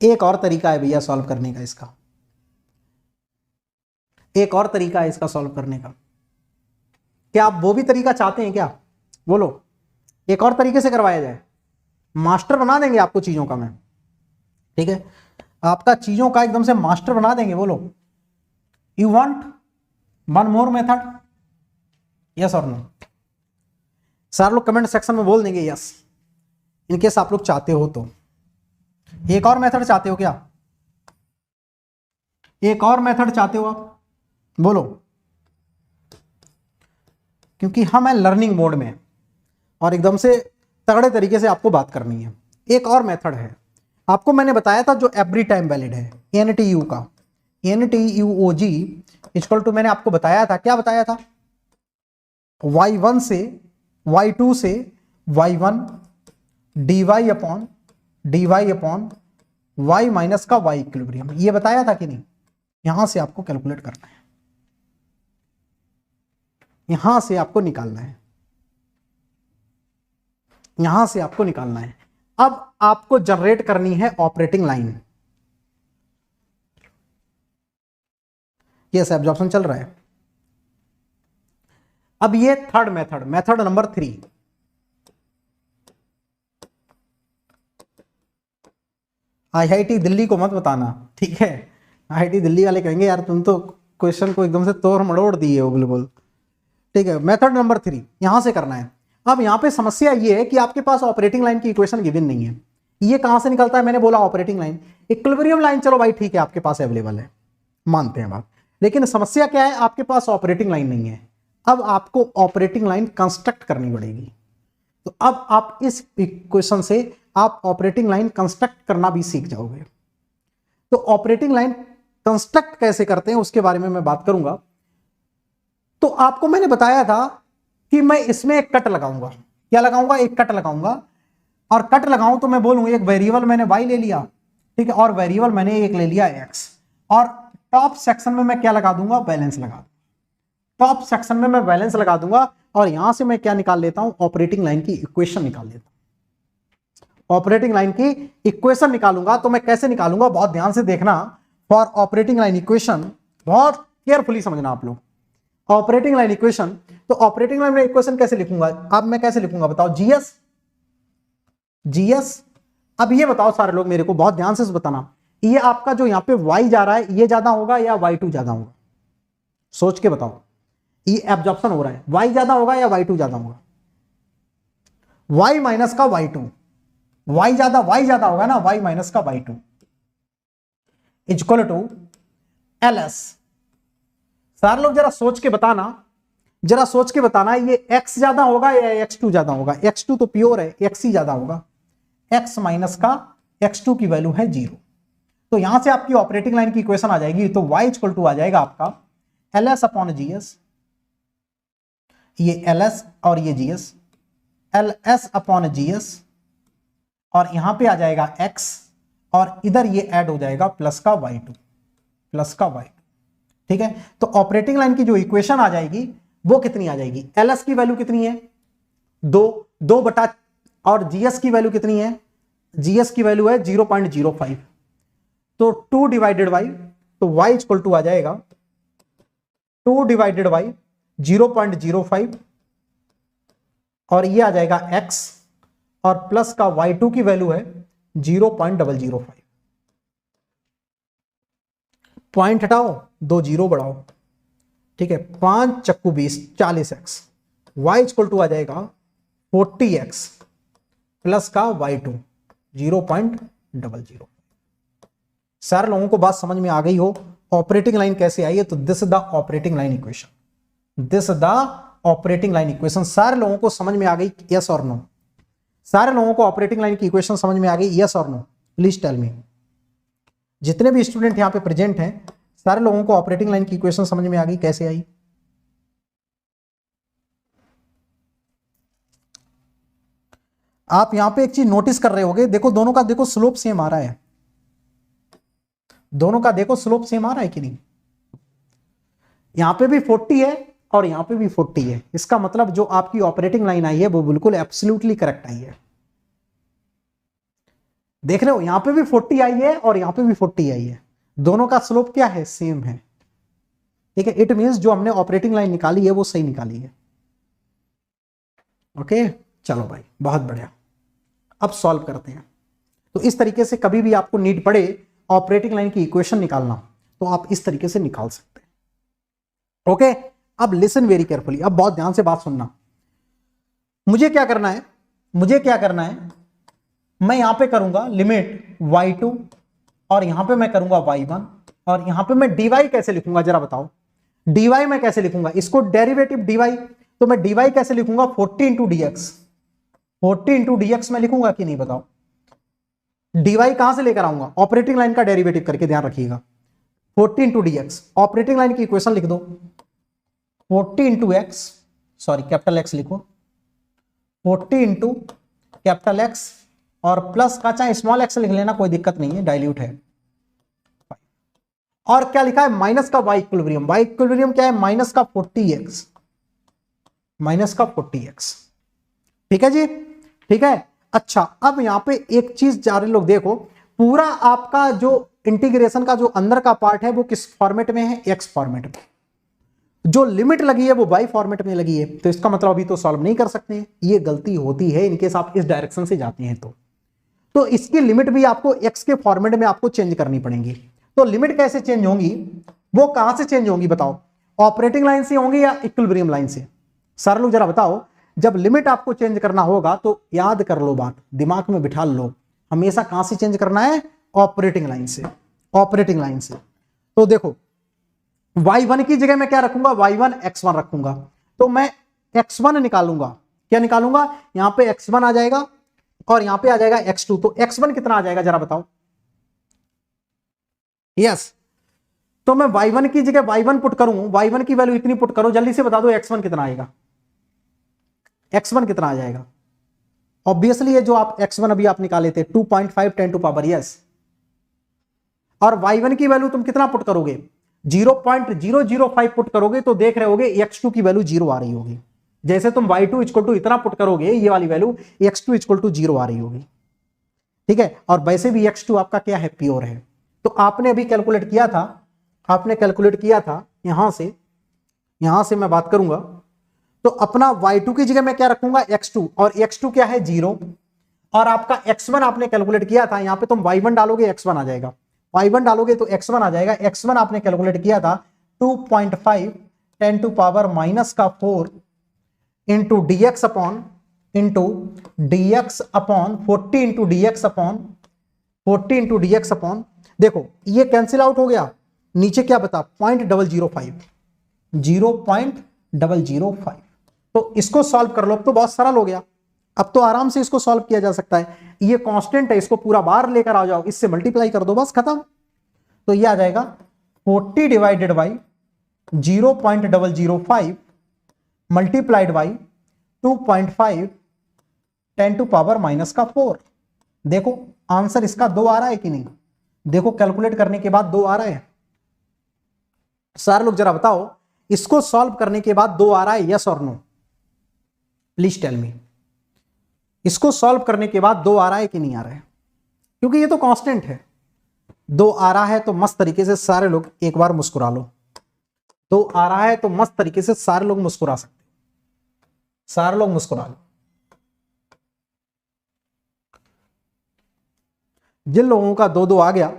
एक और तरीका है भैया सॉल्व करने का इसका, एक और तरीका है इसका सॉल्व करने का। क्या आप वो भी तरीका चाहते हैं क्या, बोलो, एक और तरीके से करवाया जाए। मास्टर बना देंगे आपको चीजों का मैं, ठीक है, आपका चीजों का एकदम से मास्टर बना देंगे। बोलो, you want one more method, yes और नो। सारे लोग कमेंट सेक्शन में बोल देंगे यस, इनकेस आप लोग चाहते हो तो। एक और मेथड चाहते हो क्या, एक और मेथड चाहते हो आप, बोलो। क्योंकि हम हैं लर्निंग मोड में और एकदम से तगड़े तरीके से आपको बात करनी है। एक और मेथड है, आपको मैंने बताया था जो एवरी टाइम वैलिड है, NTU का, NTUOG इक्वल टू, मैंने आपको बताया था, क्या बताया था, y1 से y2 से y1 dy upon y minus का y इक्विलिब्रियम, ये बताया था कि नहीं। यहां से आपको कैलकुलेट करना है, यहां से आपको निकालना है, यहां से आपको निकालना है। अब आपको जनरेट करनी है ऑपरेटिंग लाइन। यस, एब्जॉर्प्शन चल रहा है। अब ये third method, method number 3, IIT Delhi को मत बताना, ठीक है। IIT दिल्ली वाले कहेंगे यार तुम तो क्वेश्चन को एकदम से तोड़ मड़ोड़ दिए हो बिल्कुल, ठीक है। मेथड नंबर 3 यहां से करना है। अब यहां पे समस्या ये है कि आपके पास ऑपरेटिंग लाइन की इक्वेशन गिवन नहीं है। ये कहां से निकलता है, मैंने बोला ऑपरेटिंग लाइन, इक्विलिब्रियम लाइन चलो भाई ठीक है आपके पास अवेलेबल है, मानते हैं बात, लेकिन समस्या क्या है, आपके पास ऑपरेटिंग लाइन नहीं है। अब आपको ऑपरेटिंग लाइन कंस्ट्रक्ट करनी पड़ेगी। तो अब आप इस इक्वेशन से आप ऑपरेटिंग लाइन कंस्ट्रक्ट करना भी सीख जाओगे। तो ऑपरेटिंग लाइन कंस्ट्रक्ट कैसे करते हैं उसके बारे में मैं बात करूंगा। तो आपको मैंने बताया था कि मैं इसमें एक कट लगाऊंगा। क्या लगाऊंगा, एक कट लगाऊंगा। और कट लगाऊं तो मैं बोलूं एक वेरिएबल मैंने y ले लिया, ठीक है, और वेरिएबल मैंने एक ले लिया x, और टॉप सेक्शन में मैं क्या लगा दूंगा, बैलेंस लगा दूंगा। टॉप सेक्शन में मैं बैलेंस लगा दूंगा और यहां से मैं क्या निकाल लेता हूं, ऑपरेटिंग लाइन की इक्वेशन निकाल लेता हूं। ऑपरेटिंग लाइन की इक्वेशन निकालूंगा तो मैं कैसे निकालूंगा, बहुत ध्यान से देखना। फॉर ऑपरेटिंग लाइन इक्वेशन, बहुत केयरफुली समझना आप लोग। ऑपरेटिंग लाइन इक्वेशन, तो ऑपरेटिंग लाइन में इक्वेशन कैसे लिखूंगा, अब मैं कैसे लिखूंगा बताओ, जीएस। अब ये बताओ सारे लोग मेरे को बहुत ध्यान से बताना, ये आपका जो यहां पे y जा रहा है ये ज्यादा होगा या y2 ज्यादा होगा, सोच के बताओ। ये एब्जॉर्प्शन हो रहा है, y ज्यादा होगा या y2 ज्यादा होगा, y माइनस का y2, y ज्यादा होगा ना, y माइनस का y2 इक्वल टू ls। सारे लोग जरा सोच के बताना, ये x ज्यादा होगा या x2 ज्यादा होगा। x2 तो प्योर है, x ही ज्यादा होगा। x माइनस का x2 की वैल्यू है 0। तो यहां से आपकी ऑपरेटिंग लाइन की इक्वेशन आ जाएगी। तो y इक्वल टू आ जाएगा आपका ls अपॉन जीएस, ये ls और ये gs, ls अपॉन जीएस, और यहां पे आ जाएगा x, और इधर ये ऐड हो जाएगा प्लस का y2, ठीक है। तो ऑपरेटिंग लाइन की जो इक्वेशन आ जाएगी वो कितनी आ जाएगी, ls की वैल्यू कितनी है 2 बटा, और gs की वैल्यू कितनी है, gs की वैल्यू है 0.05। तो 2 डिवाइडेड बाई, तो y इक्वल टू आ जाएगा 2 डिवाइडेड बाई 0.05, और ये आ जाएगा x, और प्लस का y2 की वैल्यू है 0.005। पॉइंट हटाओ, 2 जीरो बढ़ाओ, ठीक है, 5 चक्कू 20, 40x, y इक्वल टू आ जाएगा 40x प्लस का y2 0.00। सारे लोगों को बात समझ में आ गई हो ऑपरेटिंग लाइन कैसे आई है। तो this is the operating line equation, this is the operating line equation. सारे लोगों को समझ में आ गई, यस और नो? सारे लोगों को ऑपरेटिंग लाइन की इक्वेशन समझ में आ गई, यस और नो? प्लीज टेल मी। जितने भी स्टूडेंट यहां पे प्रेजेंट हैं, सारे लोगों को ऑपरेटिंग लाइन की इक्वेशन समझ में आ गई, कैसे आई? आप यहां पे एक चीज नोटिस कर रहे होगे, देखो दोनों का देखो स्लोप सेम आ रहा है, दोनों का देखो स्लोप सेम आ रहा है कि नहीं? यहां पे भी 40 है और यहां पे भी 40 है। इसका मतलब जो आपकी ऑपरेटिंग लाइन आई है वो बिल्कुल एब्सोल्युटली करेक्ट आई है। देख रहे हो, यहां पे भी 40 आई है और यहां पे भी 40 आई है, दोनों का स्लोप क्या है, सेम है, ठीक है। इट मींस जो हमने ऑपरेटिंग लाइन निकाली है वो सही निकाली है। ओके, चलो भाई, बहुत बढ़िया। अब सॉल्व करते हैं। तो इस तरीके से कभी भी आपको नीड पड़े ऑपरेटिंग लाइन की इक्वेशन निकालना, तो आप इस तरीके से निकाल सकते हैं। ओके, अब लिसन वेरी केयरफुली, अब बहुत ध्यान से बात सुनना। मुझे क्या करना है, मैं यहां पे करूंगा लिमिट y2, और यहां पे मैं करूंगा y1, और यहां पे मैं dy कैसे लिखूंगा जरा बताओ। dy मैं कैसे लिखूंगा, इसको डेरिवेटिव dy, तो मैं dy कैसे लिखूंगा, 40 इंटू dx, 40 इंटू dx मैं लिखूंगा कि नहीं बताओ। dy कहां से लेकर आऊंगा, ऑपरेटिंग लाइन का डेरिवेटिव करके, ध्यान रखिएगा। 40 इंटू dx, ऑपरेटिंग लाइन की इक्वेशन लिख दो, 40 into x, sorry capital x लिखो, 40 इंटू कैपिटल x, और प्लस का चाहे स्मॉल x लिख लेना, कोई दिक्कत नहीं है, डाइल्यूट है। और क्या लिखा है, माइनस का y इक्विलिब्रियम, y इक्विलिब्रियम क्या है, माइनस का 40x, माइनस का 40x, ठीक है जी, ठीक है। अच्छा, अब यहां पे एक चीज सारे लोग देखो, पूरा आपका जो इंटीग्रेशन का जो अंदर का पार्ट है वो किस फॉर्मेट में है, x फॉर्मेट में। जो लिमिट लगी है वो y फॉर्मेट में लगी है, तो इसका मतलब अभी तो सॉल्व नहीं कर सकते हैं, ये गलती होती है इनकेस आप इस डायरेक्शन से जाते हैं। तो इसकी लिमिट भी आपको x के फॉर्मेट में आपको चेंज करनी पड़ेगी। तो लिमिट कैसे चेंज होंगी, वो कहां से चेंज होंगी बताओ, ऑपरेटिंग लाइन से होंगी या इक्विलिब्रियम लाइन से? सारे लोग जरा बताओ, जब लिमिट आपको चेंज करना होगा तो याद कर लो, बात दिमाग में बिठा लो, हमेशा कहां से चेंज करना है, ऑपरेटिंग लाइन से, ऑपरेटिंग लाइन से। तो देखो y1 की जगह मैं क्या रखूंगा, y1 x1 रखूंगा, तो मैं x1 निकालूंगा, क्या निकालूंगा, यहां पे x1 आ जाएगा और यहां पे आ जाएगा x2, तो x1 कितना आ जाएगा जरा बताओ, यस। तो मैं y1 की जगह y1 पुट करूं, y1 की वैल्यू इतनी पुट करो, जल्दी से बता दो x1 कितना आएगा, x1 कितना आ जाएगा? ऑब्वियसली ये जो आप x1 अभी आप निकाले थे 2.5 10 टू पावर यस, और y1 की वैल्यू तुम कितना पुट करोगे, 0.005 पुट करोगे, तो देख रहे होगे x2 की वैल्यू 0 आ रही होगी। जैसे तुम y2 इक्वल टू इतना पुट करोगे, ये वाली वैल्यू x2 इक्वल टू 0 आ रही होगी, ठीक है। और वैसे भी x2 आपका क्या है, प्योर है। तो आपने अभी कैलकुलेट किया था, आपने कैलकुलेट किया था यहां से मैं बात करूंगा, तो अपना y2 की जगह मैं क्या रखूंगा, x2, और x2 क्या है 0, और आपका x1 आपने कैलकुलेट किया था, यहां पे तुम y1 डालोगे x1 आ जाएगा, y1 डालोगे तो x1 आ जाएगा, x1 आपने कैलकुलेट किया था 2.5 10 टू पावर माइनस का 4 into dx upon 40 into dx upon, देखो ये कैंसिल आउट हो गया, नीचे क्या बता 0.005, तो इसको सॉल्व कर लो, अब तो बहुत सरल हो गया, अब तो आराम से इसको सॉल्व किया जा सकता है। ये कांस्टेंट है, इसको पूरा बार लेकर आ जाओ, इससे मल्टीप्लाई कर दो, बस खत्म। तो ये आ जाएगा 40 divided by 0.005 multiplied by 2.5 10 to power minus का 4। देखो आंसर इसका 2 आ रहा है कि नहीं, देखो कैलकुलेट करने के बाद 2 आ रहा है। सारे लोग जरा बताओ, इसको सॉल्व करने के बाद 2 आ रहा है, यस और नो, प्लीज टेल मी। इसको सॉल्व करने के बाद 2 आ रहा है कि नहीं आ रहा है, क्योंकि ये तो कांस्टेंट है। 2 आ रहा है तो मस्त तरीके से सारे लोग एक बार मुस्कुरा लो, 2 आ रहा है तो मस्त तरीके से सारे लोग मुस्कुरा सकते, सारे लोग मुस्कुरा लो। जिन लोगों का 2 आ गया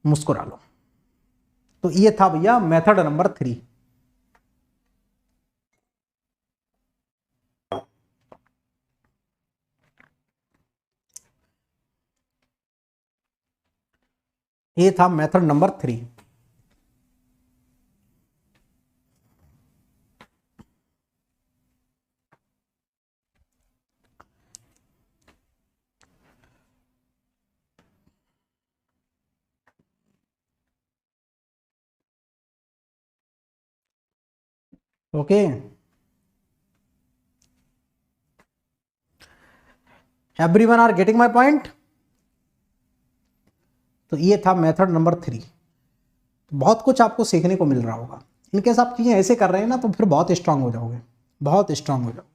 मुस्कुरा लो। तो ये था भैया मेथड नंबर 3। ये था method number 3। Okay, everyone are getting my point. तो ये था मेथड नंबर 3। बहुत कुछ आपको सीखने को मिल रहा होगा, इनकेस आप चीजें ऐसे कर रहे हैं ना तो फिर बहुत स्ट्रांग हो जाओगे, बहुत स्ट्रांग हो जाओगे।